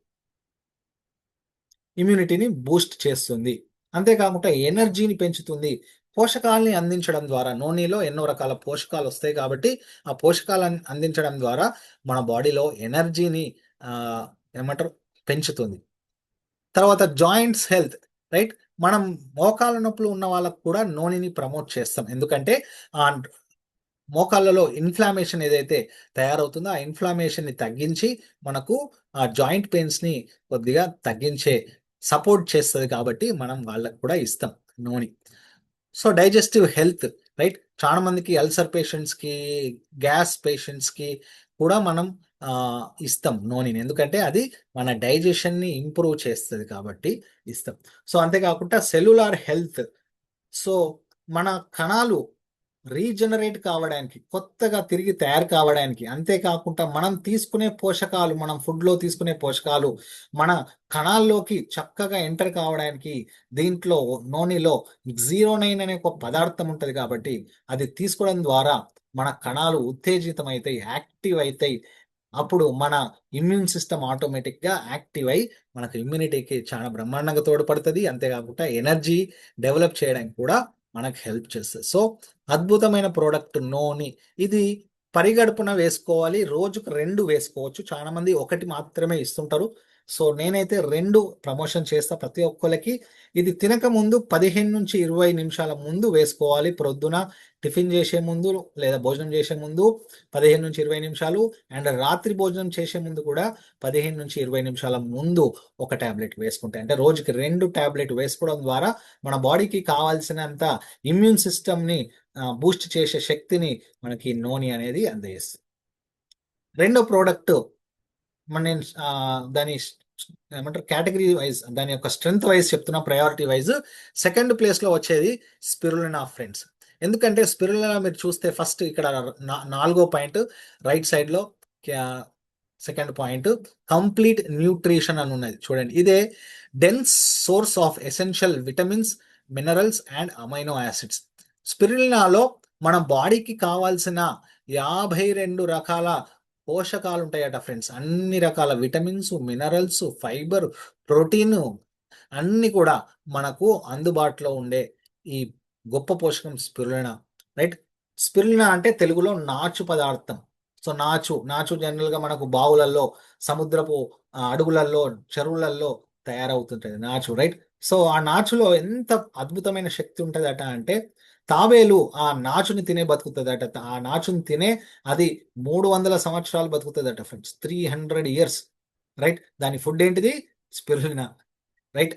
ఇమ్యూనిటీని బూస్ట్ చేస్తుంది. అంతే కాకుండా ఎనర్జీని పెంచుతుంది. పోషకాల్ని అందించడం ద్వారా నూనెలో ఎన్నో రకాల పోషకాలొస్తాయి కాబట్టి, ఆ పోషకాలను అందించడం ద్వారా మన బాడీలో ఎనర్జీని ఆహ్, ఏమంటారు పెంచుతుంది. తర్వాత జాయింట్స్ హెల్త్, రైట్? మనం మోకాళ్ళ నొప్పులు ఉన్న వాళ్ళకు కూడా నూనెని ప్రమోట్ చేస్తాం. ఎందుకంటే ఆ మోకాళ్ళలో ఇన్ఫ్లామేషన్ ఏదైతే తయారవుతుందో ఆ ఇన్ఫ్లామేషన్ని తగ్గించి మనకు ఆ జాయింట్ పెయిన్స్ని కొద్దిగా తగ్గించే సపోర్ట్ చేస్తుంది కాబట్టి మనం వాళ్ళకు కూడా ఇస్తాం నూనె. So digestive health, right? చాలా మందికి అల్సర్ పేషెంట్స్కి, గ్యాస్ పేషెంట్స్కి కూడా మనం ఇస్తాం నూనెని, ఎందుకంటే అది మన డైజెషన్ని ఇంప్రూవ్ చేస్తుంది కాబట్టి ఇస్తాం. సో అంతేకాకుండా సెల్యులార్ హెల్త్, సో మన కణాలు రీజనరేట్ కావడానికి, కొత్తగా తిరిగి తయారు కావడానికి, అంతేకాకుండా మనం తీసుకునే పోషకాలు, మనం ఫుడ్లో తీసుకునే పోషకాలు మన కణాల్లోకి చక్కగా ఎంటర్ కావడానికి దీంట్లో నూనెలో 09 అనే ఒక పదార్థం ఉంటుంది కాబట్టి అది తీసుకోవడం ద్వారా మన కణాలు ఉత్తేజితమవుతాయి, యాక్టివ్ అవుతాయి. అప్పుడు మన ఇమ్యూన్ సిస్టమ్ ఆటోమేటిక్గా యాక్టివ్ అయి మనకు ఇమ్యూనిటీకి చాలా బ్రహ్మాండంగా తోడ్పడుతుంది. అంతేకాకుండా ఎనర్జీ డెవలప్ చేయడానికి కూడా మనకు హెల్ప్ చేస్తుంది. సో అద్భుతమైన ప్రోడక్ట్ నూనె. ఇది పరిగడుపున వేసుకోవాలి, రోజుకు 2 వేసుకోవచ్చు. చాలా మంది ఒకటి మాత్రమే ఇస్తుంటారు. సో నేనైతే 2 ప్రమోషన్ చేస్తా ప్రతి ఒక్కరికి. ఇది తినక ముందు 15 నుంచి 20 నిమిషాల ముందు వేసుకోవాలి. ప్రొద్దున టిఫిన్ చేసే ముందు లేదా భోజనం చేసే ముందు 15 నుంచి 20 నిమిషాలు, అండ్ రాత్రి భోజనం చేసే ముందు కూడా 15 నుంచి 20 నిమిషాల ముందు ఒక టాబ్లెట్ వేసుకుంటే, అంటే రోజుకి 2 టాబ్లెట్ వేసుకోవడం ద్వారా మన బాడీకి కావాల్సినంత ఇమ్యూన్ సిస్టమ్ని బూస్ట్ చేసే శక్తిని మనకి నూనె అనేది అందజేస్తుంది. రెండో ప్రోడక్ట్ నేను దాని ఏమంటారు కేటగిరీ వైజ్, దాని యొక్క స్ట్రెంగ్త్ వైజ్ చెప్తున్నా, ప్రయారిటీ వైజ్. సెకండ్ ప్లేస్లో వచ్చేది స్పిరులినా ఫ్రెండ్స్. ఎందుకంటే స్పిరులినా మీరు చూస్తే ఫస్ట్ ఇక్కడ 4వ పాయింట్ రైట్ సైడ్లో సెకండ్ పాయింట్ కంప్లీట్ న్యూట్రిషన్ అని ఉన్నది చూడండి. ఇదే dense source of essential vitamins, minerals and amino acids. స్పిరులినాలో మన బాడీకి కావాల్సిన 52 రకాల పోషకాలు ఉంటాయట ఫ్రెండ్స్. అన్ని రకాల విటమిన్స్, మినరల్స్, ఫైబర్, ప్రోటీన్ అన్ని కూడా మనకు అందుబాటులో ఉండే ఈ గొప్ప పోషకం స్పిరులినా, రైట్? స్పిరులినా అంటే తెలుగులో నాచు పదార్థం. సో నాచు జనరల్గా మనకు బావులలో, సముద్రపు అడుగులలో, చెరువులలో తయారవుతుంటుంది నాచు, రైట్? సో ఆ నాచులో ఎంత అద్భుతమైన శక్తి ఉంటుందట అంటే తాబేలు ఆ నాచుని తినే బతుకుతుందట. ఆ నాచుని తినే అది 300 సంవత్సరాలు బతుకుతుందట ఫ్రెండ్స్, 300 ఇయర్స్, రైట్? దాని ఫుడ్ ఏంటిది? Spirulina, right?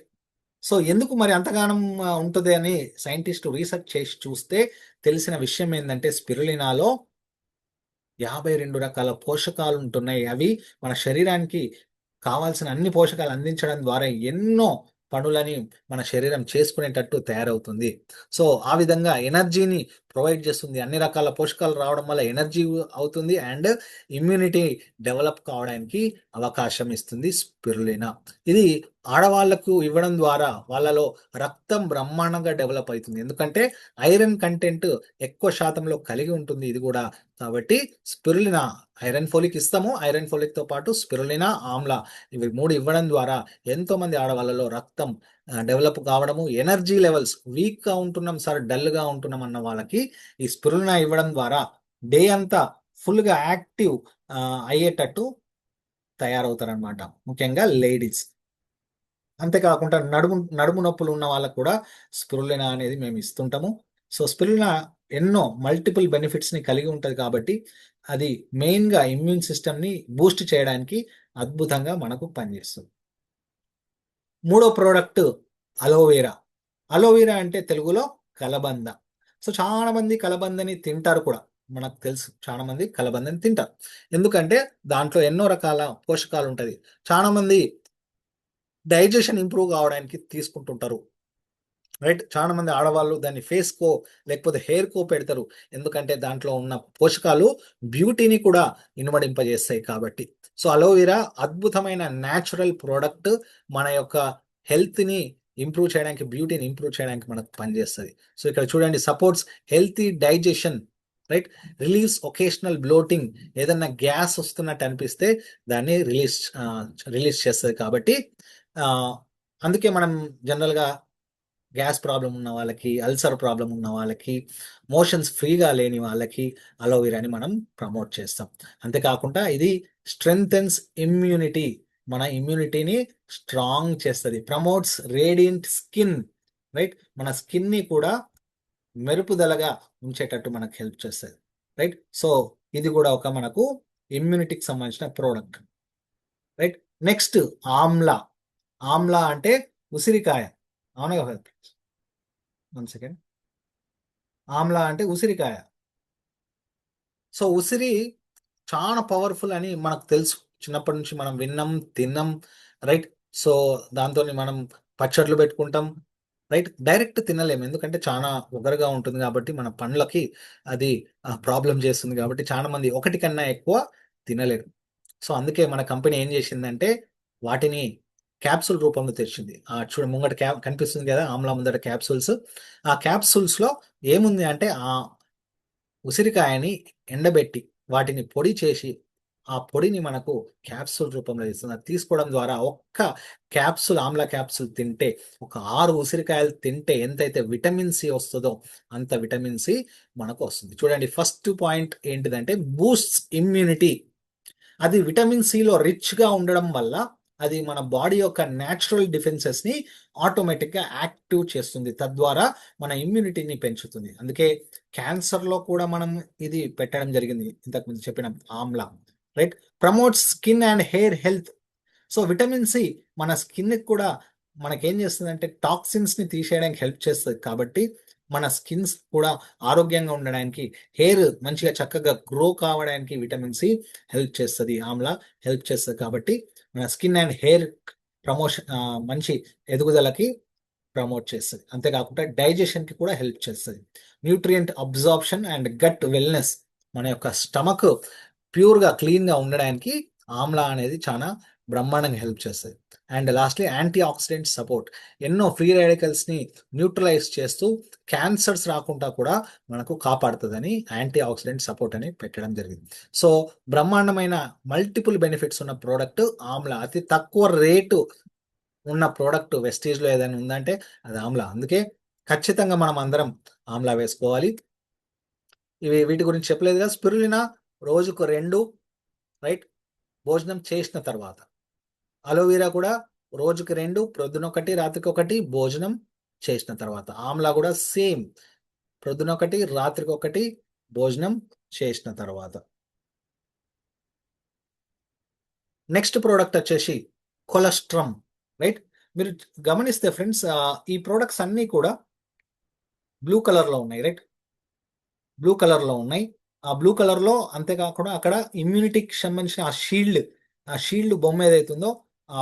సో ఎందుకు మరి అంతగానం ఉంటుంది అని సైంటిస్ట్ రీసెర్చ్ చేసి చూస్తే తెలిసిన విషయం ఏంటంటే స్పిరులినాలో 52 రకాల పోషకాలు ఉంటున్నాయి. అవి మన శరీరానికి కావాల్సిన అన్ని పోషకాలు అందించడం ద్వారా ఎన్నో పనులని మన శరీరం చేసుకునేటట్టు తయారవుతుంది. సో ఆ విధంగా ఎనర్జీని ప్రొవైడ్ చేస్తుంది. అన్ని రకాల పోషకాలు రావడం వల్ల ఎనర్జీ అవుతుంది అండ్ ఇమ్యూనిటీ డెవలప్ కావడానికి అవకాశం ఇస్తుంది స్పిరులినా. ఇది ఆడవాళ్లకు ఇవ్వడం ద్వారా వాళ్ళలో రక్తం బ్రహ్మాండంగా డెవలప్ అవుతుంది. ఎందుకంటే ఐరన్ కంటెంట్ ఎక్కువ శాతంలో కలిగి ఉంటుంది ఇది కూడా. కాబట్టి స్పిరులినా, ఐరన్ ఫోలిక్ ఇస్తాము, ఐరన్ ఫోలిక్తో పాటు స్పిరులినా, ఆమ్లా, ఇవి 3 ఇవ్వడం ద్వారా ఎంతో మంది ఆడవాళ్ళలో రక్తం డెవలప్ కావడము, ఎనర్జీ లెవెల్స్ వీక్గా ఉంటున్నాం సార్, డల్గా ఉంటున్నాం అన్న వాళ్ళకి ఈ స్పిరులినా ఇవ్వడం ద్వారా డే అంతా ఫుల్గా యాక్టివ్ అయ్యేటట్టు తయారవుతారనమాట, ముఖ్యంగా లేడీస్. అంతేకాకుండా నడుము నొప్పులు ఉన్న వాళ్ళకు కూడా స్పిరులినా అనేది మేము ఇస్తుంటాము. సో స్పిరులినా ఎన్నో మల్టిపుల్ బెనిఫిట్స్ని కలిగి ఉంటుంది కాబట్టి అది మెయిన్గా ఇమ్యూన్ సిస్టమ్ని బూస్ట్ చేయడానికి అద్భుతంగా మనకు పనిచేస్తుంది. మూడో ప్రోడక్ట్ అలోవెరా. అలోవెరా అంటే తెలుగులో కలబంద. సో చాలా మంది కలబందని తింటారు కూడా, మనకు తెలుసు చాలా మంది కలబందని తింటారు. ఎందుకంటే దాంట్లో ఎన్నో రకాల పోషకాలు ఉంటుంది. చాలా మంది డైజెషన్ ఇంప్రూవ్ కావడానికి తీసుకుంటుంటారు, రైట్? చాలా మంది ఆడవాళ్ళు దాన్ని ఫేస్ కో లేకపోతే హెయిర్ కో పెడతారు. ఎందుకంటే దాంట్లో ఉన్న పోషకాలు బ్యూటీని కూడా ఇనుమడింపజేస్తాయి కాబట్టి. సో అలోవెరా అద్భుతమైన న్యాచురల్ ప్రోడక్ట్, మన యొక్క హెల్త్ని ఇంప్రూవ్ చేయడానికి, బ్యూటీని ఇంప్రూవ్ చేయడానికి మనకు పనిచేస్తుంది. సో ఇక్కడ చూడండి, supports healthy digestion, right? Relieves occasional bloating, ఏదన్నా గ్యాస్ వస్తున్నట్టు అనిపిస్తే దాన్ని రిలీజ్ చేస్తుంది కాబట్టి అందుకే మనం జనరల్గా గ్యాస్ ప్రాబ్లం ఉన్న వాళ్ళకి, అల్సర్ ప్రాబ్లం ఉన్న వాళ్ళకి, మోషన్స్ ఫ్రీగా లేని వాళ్ళకి అలోవెరాని మనం ప్రమోట్ చేస్తాం. అంతేకాకుండా ఇది స్ట్రెంగ్థెన్స్ ఇమ్యూనిటీ, మన ఇమ్యూనిటీని స్ట్రాంగ్ చేస్తుంది. Promotes radiant skin, right? మన స్కిన్ని కూడా మెరుపుదలగా ఉంచేటట్టు మనకు హెల్ప్ చేస్తుంది, రైట్? సో ఇది కూడా ఒక మనకు ఇమ్యూనిటీకి సంబంధించిన product, right? Next Amla. Amla అంటే ఉసిరికాయ, అవునా కదా? 1 సెకండ్. ఆమ్లా అంటే ఉసిరికాయ. సో ఉసిరి చాలా పవర్ఫుల్ అని మనకు తెలుసు, చిన్నప్పటి నుంచి మనం విన్నాం, తిన్నాం, రైట్? సో దాంతో మనం పచ్చళ్ళు పెట్టుకుంటాం, రైట్? డైరెక్ట్ తినలేము, ఎందుకంటే చాలా ఒగరుగా ఉంటుంది కాబట్టి మన పండ్లకి అది ప్రాబ్లం చేస్తుంది కాబట్టి చాలా మంది ఒకటి కన్నా ఎక్కువ తినలేరు. సో అందుకే మన కంపెనీ ఏం చేసిందంటే వాటిని క్యాప్సూల్ రూపంలో తెచ్చింది. చూడ ముంగట కనిపిస్తుంది కదా ఆమ్లా ముందట క్యాప్సూల్స్. ఆ క్యాప్సూల్స్ లో ఏముంది అంటే ఆ ఉసిరికాయని ఎండబెట్టి వాటిని పొడి చేసి ఆ పొడిని మనకు క్యాప్సూల్ రూపంలో ఇస్తుంది. అది తీసుకోవడం ద్వారా ఒక్క క్యాప్సూల్, ఆమ్లా క్యాప్సూల్ తింటే, ఒక 6 ఉసిరికాయలు తింటే ఎంతైతే విటమిన్ సి వస్తుందో అంత విటమిన్ సి మనకు వస్తుంది. చూడండి, ఫస్ట్ పాయింట్ ఏంటిదంటే బూస్ట్ ఇమ్యూనిటీ. అది విటమిన్ సిలో రిచ్గా ఉండడం వల్ల అది మన బాడీ యొక్క న్యాచురల్ డిఫెన్సెస్ని ఆటోమేటిక్గా యాక్టివ్ చేస్తుంది, తద్వారా మన ఇమ్యూనిటీని పెంచుతుంది. అందుకే క్యాన్సర్లో కూడా మనం ఇది పెట్టడం జరిగింది, ఇంతకుముందు చెప్పిన amla, right? Promotes skin and hair health. So vitamin C మన స్కిన్ కూడా మనకేం చేస్తుందంటే టాక్సిన్స్ని తీసేయడానికి హెల్ప్ చేస్తుంది, కాబట్టి మన స్కిన్స్ కూడా ఆరోగ్యంగా ఉండడానికి, హెయిర్ మంచిగా చక్కగా గ్రో కావడానికి విటమిన్ సి హెల్ప్ చేస్తుంది, ఆమ్లా హెల్ప్ చేస్తుంది. కాబట్టి మన స్కిన్ అండ్ హెయిర్ ప్రమోషన్, మంచి ఎదుగుదలకి ప్రమోట్ చేస్తుంది. అంతేకాకుండా డైజెషన్కి కూడా హెల్ప్ చేస్తుంది. Nutrient absorption and gut wellness, మన యొక్క స్టమక్ ప్యూర్గా క్లీన్గా ఉండడానికి ఆమ్లా అనేది చాలా బ్రహ్మాండంగా హెల్ప్ చేస్తుంది. And lastly anti oxidant support, ఎన్నో ఫ్రీ రాడికల్స్ని న్యూట్రలైజ్ చేస్తూ క్యాన్సర్స్ రాకుండా కూడా మనకు కాపాడుతుందని యాంటీ ఆక్సిడెంట్ సపోర్ట్ అని పెట్టడం జరిగింది. సో బ్రహ్మాండమైన మల్టిపుల్ బెనిఫిట్స్ ఉన్న ప్రోడక్ట్ ఆమ్లా. అతి తక్కువ రేటు ఉన్న ప్రోడక్ట్ వెస్టీజ్లో ఏదైనా ఉందంటే అది ఆమ్లా. అందుకే ఖచ్చితంగా మనం అందరం ఆమ్లా వేసుకోవాలి. వీటి గురించి చెప్పలేదు కదా. స్పిరులినా రోజుకు 2, రైట్, భోజనం చేసిన తర్వాత. అలోవెరా కూడా రోజుకి 2, ప్రొద్దునొకటి రాత్రికి ఒకటి, భోజనం చేసిన తర్వాత. ఆమ్లా కూడా సేమ్, ప్రొద్దునొకటి రాత్రికి ఒకటి, భోజనం చేసిన తర్వాత. నెక్స్ట్ ప్రోడక్ట్ వచ్చేసి కొలెస్ట్రమ్, రైట్? మీరు గమనిస్తే ఫ్రెండ్స్, ఈ ప్రోడక్ట్స్ అన్నీ కూడా బ్లూ కలర్లో ఉన్నాయి, రైట్? బ్లూ కలర్లో ఉన్నాయి. ఆ బ్లూ కలర్లో అంతేకాకుండా అక్కడ ఇమ్యూనిటీకి సంబంధించిన ఆ షీల్డ్ బొమ్మ ఏదైతుందో ఆ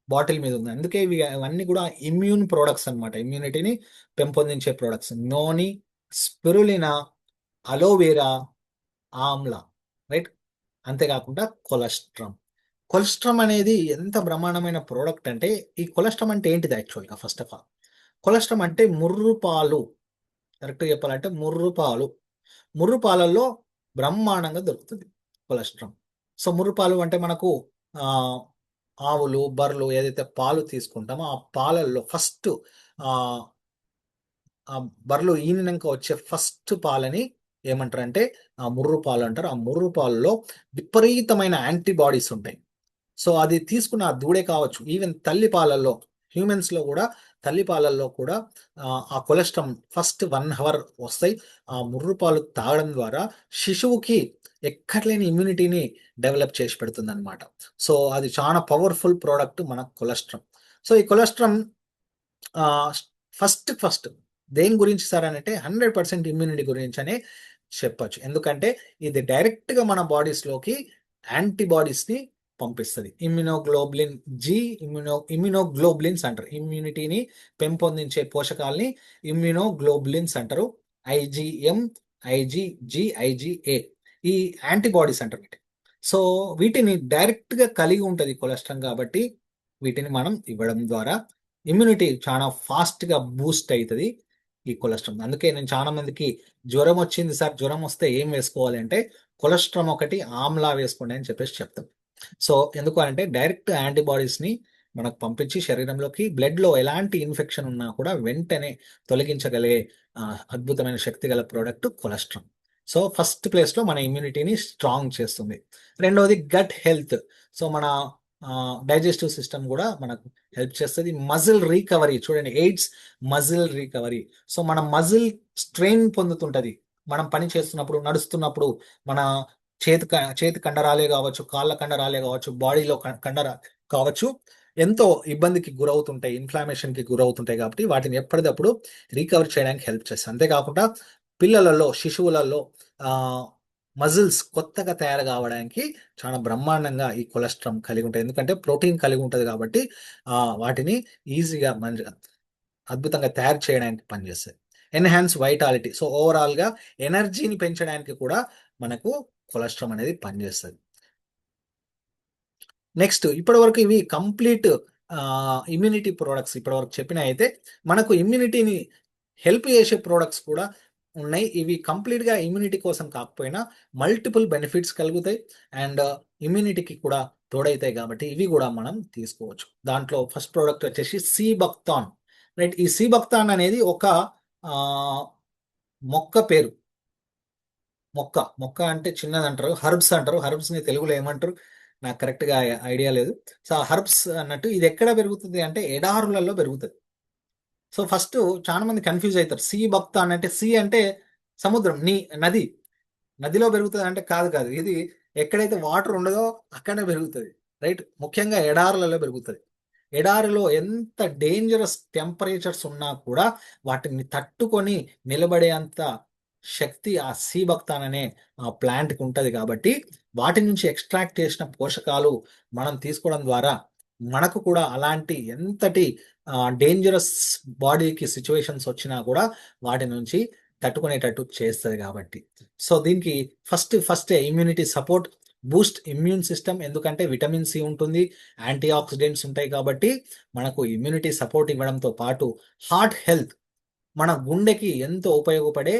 బాటిల్ మీద ఉంది. అందుకే అవన్నీ కూడా ఇమ్యూన్ ప్రోడక్ట్స్ అనమాట, ఇమ్యూనిటీని పెంపొందించే products. Noni, spirulina, aloe vera, amla, right? అంతేకాకుండా కొలెస్ట్రమ్. కొలెస్ట్రమ్ అనేది ఎంత బ్రహ్మాండమైన ప్రోడక్ట్ అంటే, ఈ కొలెస్ట్రమ్ అంటే ఏంటిది యాక్చువల్గా? ఫస్ట్ ఆఫ్ ఆల్, కొలెస్ట్రమ్ అంటే ముర్రు పాలు. కరెక్ట్గా చెప్పాలంటే ముర్రు పాలు. ముర్రు పాలల్లో బ్రహ్మాండంగా దొరుకుతుంది కొలెస్ట్రాల్. సో ముర్రు పాలు అంటే మనకు ఆ, ఆవులు, బర్రెలు ఏదైతే పాలు తీసుకుంటామో ఆ పాలల్లో ఫస్ట్ ఆ ఆ బర్రెలు ఈనినాక వచ్చే ఫస్ట్ పాలని ఏమంటారంటే ఆ ముర్రు పాలు అంటారు. ఆ ముర్రు పాలలో విపరీతమైన యాంటీబాడీస్ ఉంటాయి. సో అది తీసుకున్న ఆ దూడే కావచ్చు, ఈవెన్ తల్లి పాలల్లో, హ్యూమన్స్లో కూడా, తల్లి పాలల్లో కూడా ఆ కొలెస్ట్రాల్ ఫస్ట్ 1 అవర్ వస్తాయి. ఆ ముర్రు పాలు తాగడం ద్వారా శిశువుకి ఎక్కడలేని ఇమ్యూనిటీని డెవలప్ చేసి పెడుతుంది అనమాట. సో అది చాలా పవర్ఫుల్ ప్రోడక్ట్ మన కొలెస్ట్రాల్. సో ఈ కొలెస్ట్రాల్ ఫస్ట్ దేని గురించి సార్ అని అంటే 100% ఇమ్యూనిటీ గురించి అనే చెప్పచ్చు. ఎందుకంటే ఇది డైరెక్ట్గా మన బాడీస్లోకి యాంటీబాడీస్ని పంపిస్తుంది. ఇమ్యునోగ్లోబులిన్ జి, ఇమ్యునోగ్లోబులిన్స్ అంటారు. ఇమ్యూనిటీని పెంపొందించే పోషకాలని ఇమ్యునోగ్లోబులిన్స్ అంటారు. ఐజిఎం, ఐజిజి, ఐజిఏ, ఈ యాంటీబాడీస్ అంటారు వీటి. సో వీటిని డైరెక్ట్గా కలిగి ఉంటుంది కొలెస్ట్రాల్, కాబట్టి వీటిని మనం ఇవ్వడం ద్వారా ఇమ్యూనిటీ చాలా ఫాస్ట్గా బూస్ట్ అవుతుంది ఈ కొలెస్ట్రాల్. అందుకే నేను చాలా మందికి జ్వరం వచ్చింది సార్, జ్వరం వస్తే ఏం వేసుకోవాలి అంటే కొలెస్ట్రాల్ ఒకటి, ఆమ్లా వేసుకోండి అని చెప్పేసి చెప్తాం. సో ఎందుకు అంటే డైరెక్ట్ యాంటీబాడీస్ని మనకు పంపించి శరీరంలోకి, బ్లడ్లో ఎలాంటి ఇన్ఫెక్షన్ ఉన్నా కూడా వెంటనే తొలగించగలిగే అద్భుతమైన శక్తి గల ప్రోడక్ట్ కొలెస్ట్రాల్. సో ఫస్ట్ ప్లేస్లో మన ఇమ్యూనిటీని స్ట్రాంగ్ చేస్తుంది. రెండవది గట్ హెల్త్. సో మన డైజెస్టివ్ సిస్టమ్ కూడా మనకు హెల్ప్ చేస్తుంది. మజిల్ రికవరీ చూడండి, ఎయిడ్స్ మజిల్ రికవరీ. సో మన మజిల్ స్ట్రెయిన్ పొందుతుంటది మనం పని చేస్తున్నప్పుడు, నడుస్తున్నప్పుడు. మన చేతి కండరాలే కావచ్చు, కాళ్ళ కండరాలే కావచ్చు, బాడీలో కండర కావచ్చు, ఎంతో ఇబ్బందికి గురవుతుంటాయి, ఇన్ఫ్లామేషన్ కి గురవుతుంటాయి. కాబట్టి వాటిని ఎప్పటికప్పుడు రికవర్ చేయడానికి హెల్ప్ చేస్తుంది. అంతేకాకుండా పిల్లలలో, శిశువులలో ఆ మజిల్స్ కొత్తగా తయారు కావడానికి చాలా బ్రహ్మాండంగా ఈ కొలెస్ట్రాల్ కలిగి ఉంటాయి. ఎందుకంటే ప్రోటీన్ కలిగి ఉంటుంది కాబట్టి వాటిని ఈజీగా మంచి అద్భుతంగా తయారు చేయడానికి పనిచేస్తాయి. Enhance vitality. సో ఓవరాల్గా ఎనర్జీని పెంచడానికి కూడా మనకు కొలెస్ట్రాల్ అనేది పనిచేస్తుంది. నెక్స్ట్, ఇప్పటివరకు ఇవి కంప్లీట్ ఇమ్యూనిటీ ప్రోడక్ట్స్ ఇప్పటివరకు చెప్పిన. అయితే మనకు ఇమ్యూనిటీని హెల్ప్ చేసే ప్రోడక్ట్స్ కూడా ఉన్నాయి. ఇవి కంప్లీట్గా ఇమ్యూనిటీ కోసం కాకపోయినా మల్టిపుల్ బెనిఫిట్స్ కలుగుతాయి అండ్ ఇమ్యూనిటీకి కూడా తోడైతాయి. కాబట్టి ఇవి కూడా మనం తీసుకోవచ్చు. దాంట్లో ఫస్ట్ ప్రోడక్ట్ వచ్చేసి సీబక్తాన్. రైట్, ఈ సీబక్తాన్ అనేది ఒక ఆ, మొక్క పేరు. మొక్క మొక్క అంటే చిన్నది అంటారు, హర్బ్స్ అంటారు. హర్బ్స్ ని తెలుగులో ఏమంటారు నాకు కరెక్ట్ గా ఐడియా లేదు. సో హర్బ్స్ అన్నట్టు ఇది ఎక్కడ పెరుగుతుంది అంటే ఎడారులలో పెరుగుతుంది. సో ఫస్ట్ చాలా మంది కన్ఫ్యూజ్ అవుతారు. సీ భక్త అని అంటే, సీ అంటే సముద్రం, నది. నదిలో పెరుగుతుంది అంటే కాదు కాదు, ఇది ఎక్కడైతే వాటర్ ఉండదో అక్కడనే పెరుగుతుంది. రైట్, ముఖ్యంగా ఎడారులలో పెరుగుతుంది. ఎడారిలో ఎంత డేంజరస్ టెంపరేచర్స్ ఉన్నా కూడా వాటిని తట్టుకొని నిలబడే అంత శక్తి ఆ సీబక్తాన్ అనే ఆ ప్లాంట్కి ఉంటుంది. కాబట్టి వాటి నుంచి ఎక్స్ట్రాక్ట్ చేసిన పోషకాలు మనం తీసుకోవడం ద్వారా మనకు కూడా అలాంటి ఎంతటి డేంజరస్ బాడీకి సిచ్యువేషన్స్ వచ్చినా కూడా వాటి నుంచి తట్టుకునేటట్టు చేస్తుంది. కాబట్టి సో దీనికి first immunity support, Boost immune system. ఎందుకంటే విటమిన్ సి ఉంటుంది, యాంటీ ఆక్సిడెంట్స్ ఉంటాయి. కాబట్టి మనకు ఇమ్యూనిటీ సపోర్ట్ ఇవ్వడంతో పాటు హార్ట్ హెల్త్, మన గుండెకి ఎంతో ఉపయోగపడే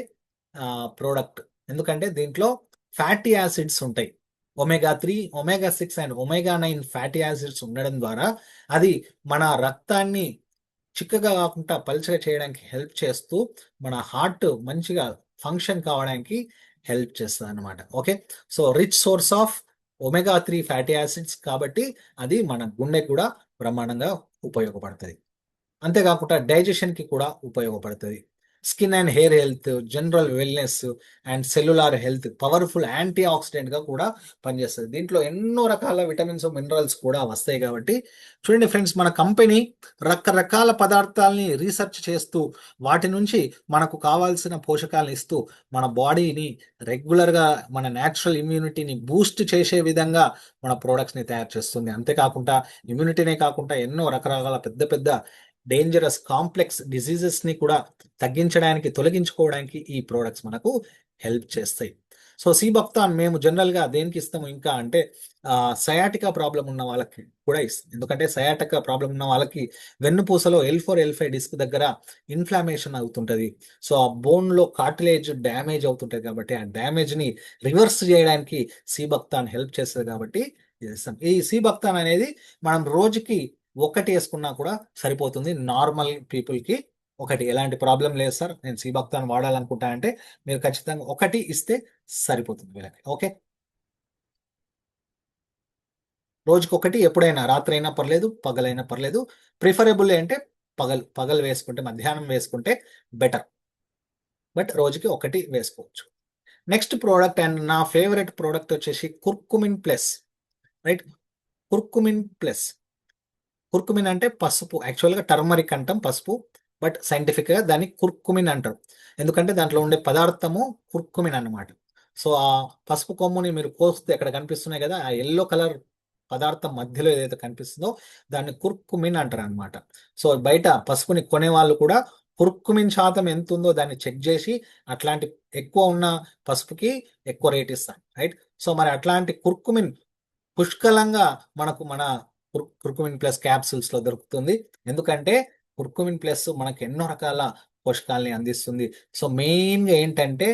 ప్రోడక్ట్. ఎందుకంటే దీంట్లో ఫ్యాటీ యాసిడ్స్ ఉంటాయి. Omega 3, omega 6 and omega 9 fatty acids ఉండడం ద్వారా అది మన రక్తాన్ని చిక్కగా కాకుండా పల్చగా చేయడానికి హెల్ప్ చేస్తూ మన హార్ట్ మంచిగా ఫంక్షన్ కావడానికి హెల్ప్ చేస్తుంది అనమాట. Okay, so rich source of omega 3 fatty acids కాబట్టి అది మన గుండెకి కూడా బ్రహ్మాండంగా ఉపయోగపడుతుంది. అంతేకాకుండా డైజెషన్కి కూడా ఉపయోగపడుతుంది. Skin and hair health, general wellness and cellular health, powerful anti ఆక్సిడెంట్గా కూడా పనిచేస్తుంది. దీంట్లో ఎన్నో రకాల విటమిన్స్, మినరల్స్ కూడా వస్తాయి. కాబట్టి చూడండి ఫ్రెండ్స్, మన కంపెనీ రకరకాల పదార్థాలని రీసెర్చ్ చేస్తూ వాటి నుంచి మనకు కావాల్సిన పోషకాలను ఇస్తూ మన బాడీని రెగ్యులర్గా మన న్యాచురల్ ఇమ్యూనిటీని బూస్ట్ చేసే విధంగా మన ప్రోడక్ట్స్ని తయారు చేస్తుంది. అంతేకాకుండా ఇమ్యూనిటీనే కాకుండా ఎన్నో రకరకాల పెద్ద పెద్ద డేంజరస్ కాంప్లెక్స్ డిసీజెస్ ని కూడా తగ్గించడానికి, తొలగించుకోవడానికి ఈ ప్రోడక్ట్స్ మనకు హెల్ప్ చేస్తాయి. సో సీబక్తాన్ మేము జనరల్ గా దేనికి ఇస్తాము ఇంకా అంటే సయాటికా ప్రాబ్లం ఉన్న వాళ్ళకి కూడా ఇస్తాం. ఎందుకంటే సయాటికా ప్రాబ్లం ఉన్న వాళ్ళకి వెన్నుపూసలో L4, L5 డిస్క్ దగ్గర ఇన్ఫ్లామేషన్ అవుతుంటది. సో ఆ బోన్ లో కార్టిలేజ్ డ్యామేజ్ అవుతుంటది. కాబట్టి ఆ డ్యామేజ్ ని రివర్స్ చేయడానికి సీబక్తాన్ హెల్ప్ చేస్తుంది. కాబట్టి ఇది ఇస్తాం. ఈ సీబక్తాన్ అనేది మనం రోజుకి ఒకటి వేసుకున్నా కూడా సరిపోతుంది. నార్మల్ పీపుల్ కి ఒకటి, ఎలాంటి ప్రాబ్లం లేదు సార్ నేను సీబక్తాన్ వాడాలనుకుంటా అంటే మీరు ఖచ్చితంగా ఒకటి ఇస్తే సరిపోతుంది వీళ్ళకి. ఓకే, రోజుకొకటి, ఎప్పుడైనా రాత్రి అయినా పర్లేదు, పగలైనా పర్లేదు. ప్రిఫరబుల్ అంటే పగలు వేసుకుంటే, మధ్యాహ్నం వేసుకుంటే బెటర్. బట్ రోజుకి ఒకటి వేసుకోవచ్చు. నెక్స్ట్ ప్రోడక్ట్ అండ్ నా ఫేవరెట్ ప్రోడక్ట్ వచ్చేసి curcumin plus. Right, curcumin plus. Curcumin అంటే పసుపు, యాక్చువల్గా టర్మరిక్ అంటాం పసుపు, బట్ సైంటిఫిక్గా దాన్ని కుర్కుమిన్ అంటారు. ఎందుకంటే దాంట్లో ఉండే పదార్థము కుర్కుమిన్ అన్నమాట. సో ఆ పసుపు కొమ్ముని మీరు కోస్తే అక్కడ కనిపిస్తున్నాయి కదా, ఆ ఎల్లో కలర్ పదార్థం మధ్యలో ఏదైతే కనిపిస్తుందో దాన్ని కుర్కుమిన్ అంటారు అనమాట. సో బయట పసుపుని కొనే వాళ్ళు కూడా కుర్కుమిన్ శాతం ఎంత ఉందో దాన్ని చెక్ చేసి అట్లాంటి ఎక్కువ ఉన్న పసుపుకి ఎక్కువ రేట్ ఇస్తాను. రైట్, సో మరి అట్లాంటి కుర్కుమిన్ పుష్కలంగా మనకు మన కుర్కుమిన్ ప్లస్ క్యాప్సూల్స్ లో దొరుకుతుంది. ఎందుకంటే కుర్కుమిన్ ప్లస్ మనకు ఎన్నో రకాల పోషకాలని అందిస్తుంది. సో మెయిన్ గా ఏంటంటే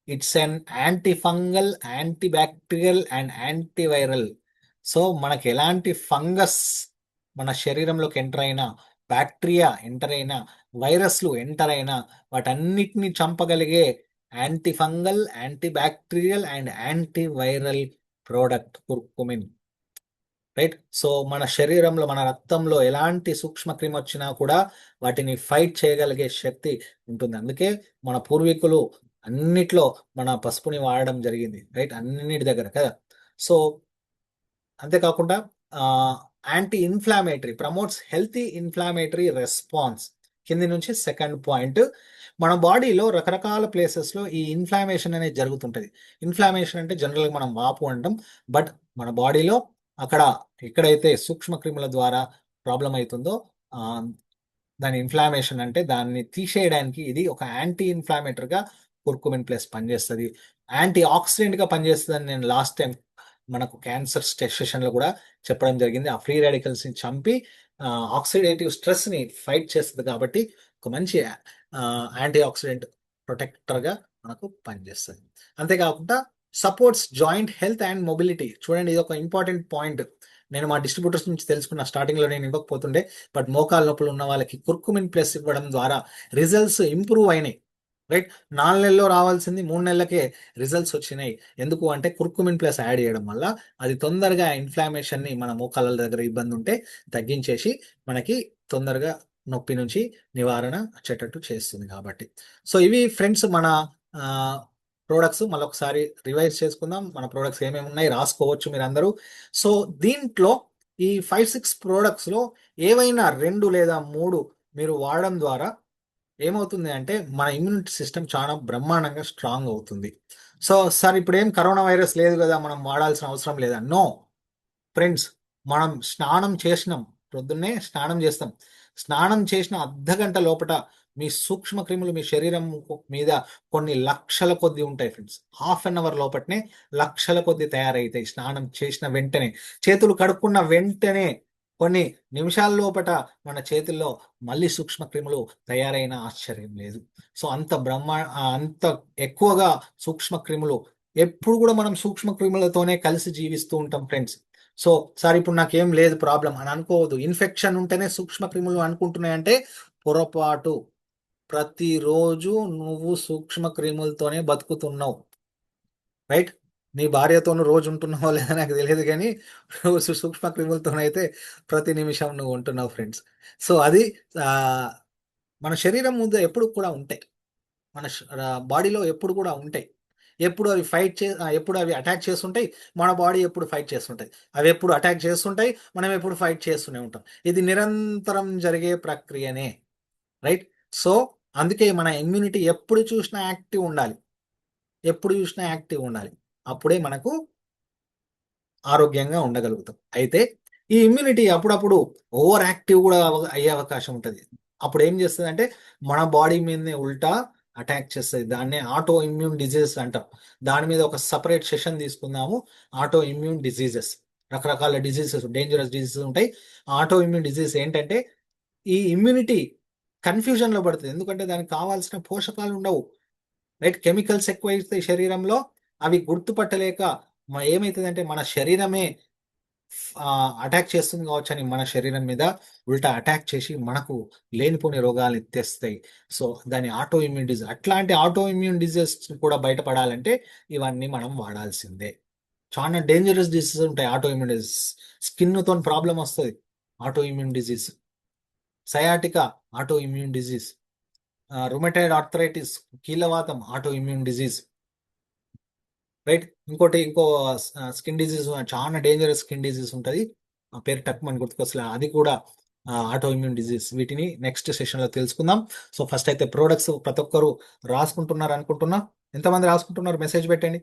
it's an anti fungal, anti bacterial and antiviral. So మనకి ఎలాంటి ఫంగస్ మన శరీరంలోకి ఎంటర్ అయినా, బ్యాక్టీరియా ఎంటర్ అయినా, వైరస్లు ఎంటర్ అయినా వాటన్నిటిని చంపగలిగే anti fungal, anti bacterial and antiviral product curcumin. Right. So మన శరీరంలో మన రక్తంలో ఎలాంటి సూక్ష్మక్రిమి వచ్చినా కూడా వాటిని ఫైట్ చేయగలిగే శక్తి ఉంటుంది. అందుకే మన పూర్వీకులు అన్నిట్లో మన పసుపుని వాడడం జరిగింది, రైట్, అన్నిటి దగ్గర కదా. సో అంతేకాకుండా anti inflammatory, promotes healthy inflammatory response. కింది నుంచి సెకండ్ పాయింట్, మన బాడీలో రకరకాల ప్లేసెస్లో ఈ ఇన్ఫ్లామేషన్ అనేది జరుగుతుంటుంది. ఇన్ఫ్లామేషన్ అంటే జనరల్గా మనం వాపు అంటాం, బట్ మన బాడీలో అక్కడ ఎక్కడైతే సూక్ష్మక్రిముల ద్వారా ప్రాబ్లం అవుతుందో ఆ, దాని ఇన్ఫ్లామేషన్ అంటే దాన్ని తీసేయడానికి ఇది ఒక యాంటీ ఇన్ఫ్లామేటరీగా కుర్కుమిన్ ప్లస్ పనిచేస్తుంది. యాంటీ ఆక్సిడెంట్గా పనిచేస్తుంది అని నేను లాస్ట్ టైం మనకు క్యాన్సర్ సెషన్లో కూడా చెప్పడం జరిగింది. ఆ ఫ్రీ రాడికల్స్ని చంపి ఆక్సిడేటివ్ స్ట్రెస్ని ఫైట్ చేస్తుంది కాబట్టి ఒక మంచి యాంటీ ఆక్సిడెంట్ ప్రొటెక్టర్గా మనకు పనిచేస్తుంది. అంతేకాకుండా supports joint health and mobility. చూడండి, ఇది ఒక ఇంపార్టెంట్ పాయింట్. నేను మా డిస్ట్రిబ్యూటర్స్ నుంచి తెలుసుకున్న, స్టార్టింగ్లో నేను ఇవ్వకపోతుండే, బట్ మోకాల నొప్పులు ఉన్న వాళ్ళకి కుర్కుమిన్ ప్లస్ ఇవ్వడం ద్వారా రిజల్ట్స్ ఇంప్రూవ్ అయినాయి, రైట్. 4 నెలల్లో రావాల్సింది 3 నెలలకే రిజల్ట్స్ వచ్చినాయి. ఎందుకు అంటే కుర్కుమిన్ ప్లస్ యాడ్ చేయడం వల్ల అది తొందరగా ఇన్ఫ్లామేషన్ని, మన మోకాళ్ళ దగ్గర ఇబ్బంది ఉంటే తగ్గించేసి మనకి తొందరగా నొప్పి నుంచి నివారణ వచ్చేటట్టు చేస్తుంది కాబట్టి. సో ఇవి ఫ్రెండ్స్ మన ప్రోడక్ట్స్. మళ్ళొకసారి రివైజ్ చేసుకుందాం. మన ప్రోడక్ట్స్ ఏమేమి ఉన్నాయి రాసుకోవచ్చు మీరు అందరూ. సో దీంట్లో ఈ 5-6 ప్రోడక్ట్స్లో ఏవైనా 2 లేదా 3 మీరు వాడడం ద్వారా ఏమవుతుంది అంటే మన ఇమ్యూనిటీ సిస్టమ్ చాలా బ్రహ్మాండంగా స్ట్రాంగ్ అవుతుంది. సో సార్ ఇప్పుడు ఏం కరోనా వైరస్ లేదు కదా, మనం వాడాల్సిన అవసరం లేదా? నో ఫ్రెండ్స్, మనం స్నానం చేసినాం, ప్రొద్దున్నే స్నానం చేస్తాం, స్నానం చేసిన అర్ధగంట లోపట మీ సూక్ష్మ క్రిములు మీ శరీరం మీద కొన్ని లక్షల కొద్ది ఉంటాయి ఫ్రెండ్స్. హాఫ్-అన్-అవర్ లోపటనే లక్షల కొద్ది తయారవుతాయి. స్నానం చేసిన వెంటనే, చేతులు కడుక్కున్న వెంటనే కొన్ని నిమిషాల లోపట మన చేతుల్లో మళ్ళీ సూక్ష్మ క్రిములు తయారైన ఆశ్చర్యం లేదు. సో అంత ఎక్కువగా సూక్ష్మ క్రిములు, ఎప్పుడు కూడా మనం సూక్ష్మ క్రిములతోనే కలిసి జీవిస్తూ ఉంటాం ఫ్రెండ్స్. సో సార్ ఇప్పుడు నాకేం లేదు ప్రాబ్లం అని అనుకోవద్దు. ఇన్ఫెక్షన్ ఉంటేనే సూక్ష్మ క్రిములు అనుకుంటున్నాయంటే పొరపాటు. ప్రతిరోజు నువ్వు సూక్ష్మ క్రిములతోనే బతుకుతున్నావు, రైట్. నీ భార్యతోనూ రోజు ఉంటున్నావో లేదో నాకు తెలియదు కానీ రోజు సూక్ష్మ క్రిములతోనైతే ప్రతి నిమిషం నువ్వు ఉంటున్నావు ఫ్రెండ్స్. సో అది ఆ, మన శరీరం ముందు ఎప్పుడు కూడా ఉంటాయి, మన బాడీలో ఎప్పుడు కూడా ఉంటాయి. ఎప్పుడు అవి ఎప్పుడు అవి అటాక్ చేస్తుంటాయి, మన బాడీ ఎప్పుడు ఫైట్ చేస్తుంటాయి. అవి ఎప్పుడు అటాక్ చేస్తుంటాయి, మనం ఎప్పుడు ఫైట్ చేస్తూనే ఉంటాం. ఇది నిరంతరం జరిగే ప్రక్రియనే, రైట్. సో అందుకే మన ఇమ్యూనిటీ ఎప్పుడు చూసినా యాక్టివ్ ఉండాలి, ఎప్పుడు చూసినా యాక్టివ్ ఉండాలి. అప్పుడే మనకు ఆరోగ్యంగా ఉండగలుగుతాం. అయితే ఈ ఇమ్యూనిటీ అప్పుడప్పుడు ఓవర్ యాక్టివ్ కూడా అయ్యే అవకాశం ఉంటుంది. అప్పుడు ఏం చేస్తుంది అంటే మన బాడీ మీదనే ఉల్టా అటాక్ చేస్తుంది. దాన్నే ఆటో ఇమ్యూన్ డిజీజెస్ అంటాం. దాని మీద ఒక సపరేట్ సెషన్ తీసుకుందాము. ఆటో ఇమ్యూన్ డిజీజెస్, రకరకాల డిజీజెస్, డేంజరస్ డిజీజెస్ ఉంటాయి. ఆటో ఇమ్యూన్ డిజీజ్ ఏంటంటే ఈ ఇమ్యూనిటీ కన్ఫ్యూజన్లో పడుతుంది. ఎందుకంటే దానికి కావాల్సిన పోషకాలు ఉండవు, రైట్. కెమికల్స్ ఎక్కువైతాయి శరీరంలో, అవి గుర్తుపట్టలేక ఏమవుతుందంటే మన శరీరమే అటాక్ చేస్తుంది కావచ్చు అని మన శరీరం మీద ఉల్టా అటాక్ చేసి మనకు లేనిపోని రోగాలు తెస్తాయి. సో దాని ఆటో ఇమ్యూన్ డిజీజ్. అట్లాంటి ఆటో ఇమ్యూన్ డిజీజెస్ కూడా బయటపడాలంటే ఇవన్నీ మనం వాడాల్సిందే. చాలా డేంజరస్ డిసీజెస్ ఉంటాయి ఆటో ఇమ్యూన్ డిజీజ్. స్కిన్తో ప్రాబ్లం వస్తుంది, auto immune disease. Sciatica, auto immune disease. Rheumatoid arthritis, కీళ్ళవాతం, ఆటో ఇమ్యూన్ డిజీజ్, రైట్. ఇంకో స్కిన్ డిజీజ్, చాలా డేంజరస్ స్కిన్ డిజీజ్ ఉంటుంది, ఆ పేరు టక్ మన గుర్తుకొస్తా, అది కూడా ఆటో ఇమ్యూన్ డిజీజ్. వీటిని నెక్స్ట్ సెషన్లో తెలుసుకుందాం. సో ఫస్ట్ అయితే ప్రోడక్ట్స్ ప్రతి ఒక్కరు రాసుకుంటున్నారు అనుకుంటున్నా. ఎంతమంది రాసుకుంటున్నారు మెసేజ్ పెట్టండి.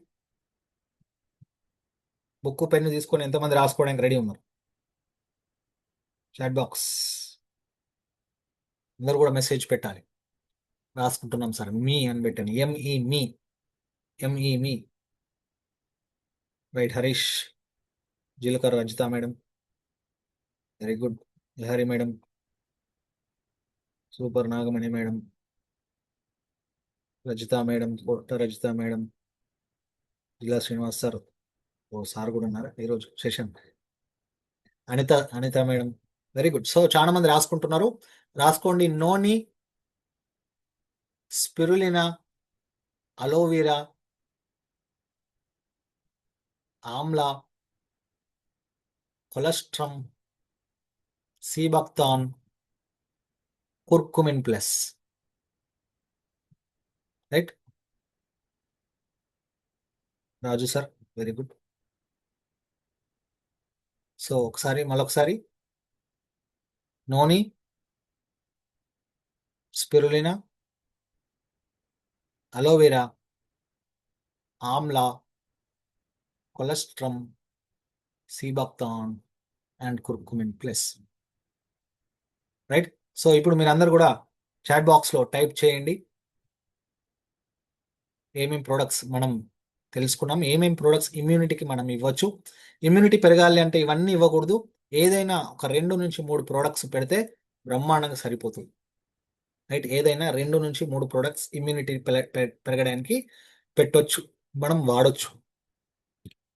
బుక్ పెన్ను తీసుకొని ఎంతమంది రాసుకోవడానికి రెడీ ఉన్నారు? చాట్ బాక్స్ అందరూ కూడా మెసేజ్ పెట్టాలి. రాసుకుంటున్నాం సార్ మీ అని పెట్టండి, ఎంఈ మీ, ఎంఈ మీ, right. Harish, Jeelakarra Rajitha madam, very good. Lahari madam, super. Nagamani madam, Rajitha madam, Kota Rajitha madam, Jilla Srinivas sir. ఓ సార్ కూడా ఉన్నారా ఈరోజు session? Anitha madam, very good. So చాలా మంది రాసుకుంటున్నారు, రాసుకోండి. Noni, spirulina, aloe vera, amla, colostrum, sea buckthorn, curcumin plus. Right Raju sir, very good. So మళ్ళొకసారి noni, spirulina, aloe vera, amla, colostrum, sea buckthorn and curcumin plus. Right. So ఇప్పుడు మీరందరూ కూడా చాట్ బాక్స్లో టైప్ చేయండి ఏమేం ప్రొడక్ట్స్ మనం తెలుసుకున్నాం, ఏమేం ప్రొడక్ట్స్ ఇమ్యూనిటీకి మనం ఇవ్వచ్చు. ఇమ్యూనిటీ పెరగాలి అంటే ఇవన్నీ ఇవ్వకూడదు, ఏదైనా ఒక 2 నుంచి 3 ప్రొడక్ట్స్ పెడితే బ్రహ్మాండంగా సరిపోతుంది. రైట్. ఏదైనా 2 నుంచి 3 ప్రొడక్ట్స్ ఇమ్యూనిటీ పెరగడానికి పెట్టొచ్చు, మనం వాడొచ్చు.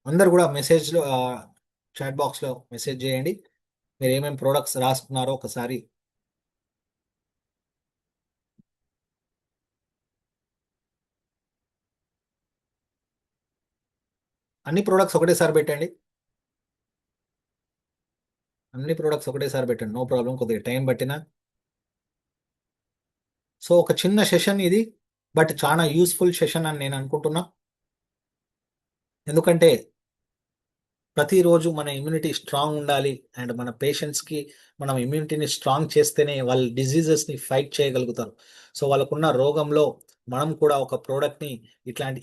అందరు కూడా మెసేజ్లో చాట్ బాక్స్లో మెసేజ్ చేయండి మీరు ఏమేమి ప్రొడక్ట్స్ రాసుకున్నారో ఒకసారి. అన్ని ప్రొడక్ట్స్ ఒకటేసారి పెట్టండి, అన్ని ప్రొడక్ట్స్ ఒకటేసారి పెట్టండి, నో ప్రాబ్లం, కొద్దిగా టైం పట్టినా. సో ఒక చిన్న సెషన్ ఇది, బట్ చాలా యూస్ఫుల్ సెషన్ అని నేను అనుకుంటున్నా. ఎందుకంటే ప్రతిరోజు మన ఇమ్యూనిటీ స్ట్రాంగ్ ఉండాలి అండ్ మన పేషెంట్స్కి మనం ఇమ్యూనిటీని స్ట్రాంగ్ చేస్తేనే వాళ్ళ డిజీజెస్ని ఫైట్ చేయగలుగుతారు. సో వాళ్ళకున్న రోగంలో మనం కూడా ఒక ప్రోడక్ట్ని,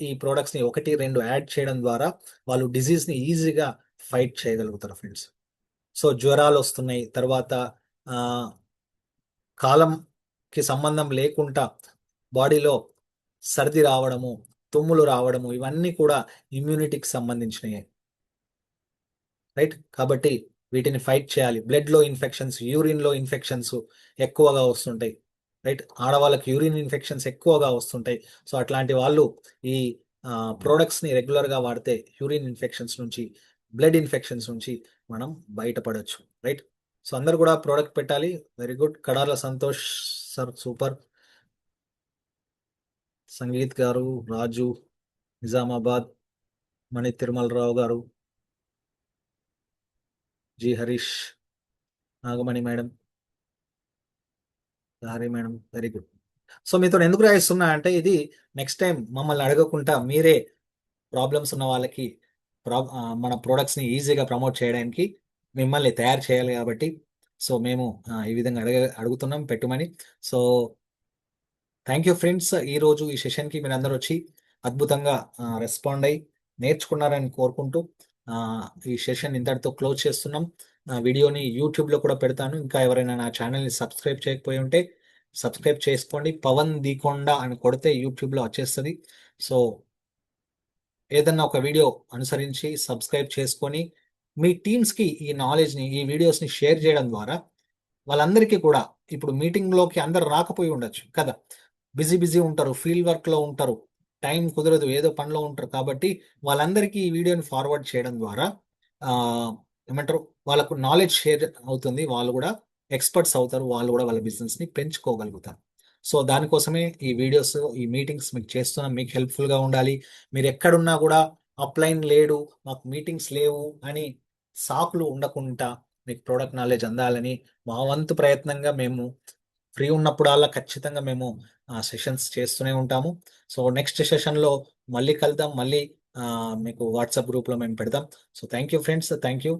ఈ ప్రోడక్ట్స్ని 1-2 యాడ్ చేయడం ద్వారా వాళ్ళు డిజీజ్ని ఈజీగా ఫైట్ చేయగలుగుతారు ఫ్రెండ్స్. సో జ్వరాలు వస్తున్నాయి, తర్వాత ఆ, కాలంకి సంబంధం లేకుండా బాడీలో సర్ది రావడము, తుమ్ములు రావడము, ఇవన్నీ కూడా ఇమ్యూనిటీకి సంబంధించినవి. రైట్. కాబట్టి వీటిని ఫైట్ చేయాలి. బ్లడ్లో ఇన్ఫెక్షన్స్, యూరిన్లో ఇన్ఫెక్షన్స్ ఎక్కువగా వస్తుంటాయి. రైట్. ఆడవాళ్ళకి యూరిన్ ఇన్ఫెక్షన్స్ ఎక్కువగా వస్తుంటాయి. సో అట్లాంటి వాళ్ళు ఈ ప్రోడక్ట్స్ని రెగ్యులర్గా వాడితే యూరిన్ ఇన్ఫెక్షన్స్ నుంచి, బ్లడ్ ఇన్ఫెక్షన్స్ నుంచి మనం బయటపడవచ్చు. రైట్. సో అందరు కూడా ప్రోడక్ట్ పెట్టాలి. Very good. Kadarla Santosh sir, super. Sangeet గారు, రాజు నిజామాబాద్, మణి తిరుమలరావు గారు, G Harish, Nagamani madam, Hari madam, very good. So మీతో ఎందుకు రాయిస్తున్నా అంటే ఇది నెక్స్ట్ టైం మమ్మల్ని అడగకుండా మీరే ప్రాబ్లమ్స్ ఉన్న వాళ్ళకి మన ప్రోడక్ట్స్ని ఈజీగా ప్రమోట్ చేయడానికి మిమ్మల్ని తయారు చేయాలి కాబట్టి సో మేము ఈ విధంగా అడుగుతున్నాం పెట్టమని. So thank you friends. ఈరోజు ఈ సెషన్కి మీరు అందరూ వచ్చి అద్భుతంగా రెస్పాండ్ అయ్యి నేర్చుకున్నారని కోరుకుంటూ ఈ సెషన్ ఇంతటితో క్లోజ్ చేస్తున్నాం. వీడియోని యూట్యూబ్లో కూడా పెడతాను. ఇంకా ఎవరైనా నా ఛానల్ని సబ్స్క్రైబ్ చేయకపోయి ఉంటే సబ్స్క్రైబ్ చేసుకోండి. పవన్ దీకొండ అని కొడితే యూట్యూబ్లో వచ్చేస్తుంది. సో ఏదన్నా ఒక వీడియో అనుసరించి సబ్స్క్రైబ్ చేసుకొని మీ టీమ్స్కి ఈ నాలెడ్జ్ని, ఈ వీడియోస్ని షేర్ చేయడం ద్వారా వాళ్ళందరికీ కూడా, ఇప్పుడు మీటింగ్లోకి అందరు రాకపోయి ఉండొచ్చు కదా, బిజీ ఉంటారు, ఫీల్డ్ వర్క్లో ఉంటారు, టైం కుదరదు, ఏదో పనిలో ఉంటారు. కాబట్టి వాళ్ళందరికీ ఈ వీడియోని ఫార్వర్డ్ చేయడం ద్వారా ఏమంటారు, వాళ్ళకు నాలెడ్జ్ షేర్ అవుతుంది, వాళ్ళు కూడా ఎక్స్పర్ట్స్ అవుతారు, వాళ్ళు కూడా వాళ్ళ బిజినెస్ని పెంచుకోగలుగుతారు. సో దానికోసమే ఈ వీడియోస్, ఈ మీటింగ్స్ మీకు చేస్తున్నాం, మీకు హెల్ప్ఫుల్గా ఉండాలి. మీరు ఎక్కడున్నా కూడా అప్లైన్ లేడు, మాకు మీటింగ్స్ లేవు అని సాకులు ఉండకుండా మీకు ప్రోడక్ట్ నాలెడ్జ్ అందాలని మా వంతు ప్రయత్నంగా మేము ఫ్రీ ఉన్నప్పుడల్లా ఖచ్చితంగా మేము సెషన్స్ చేస్తూనే ఉంటాము. సో నెక్స్ట్ సెషన్లో మళ్ళీ కలుద్దాం, మళ్ళీ మీకు వాట్సాప్ గ్రూప్లో మేము పెడదాం. So thank you friends, thank you.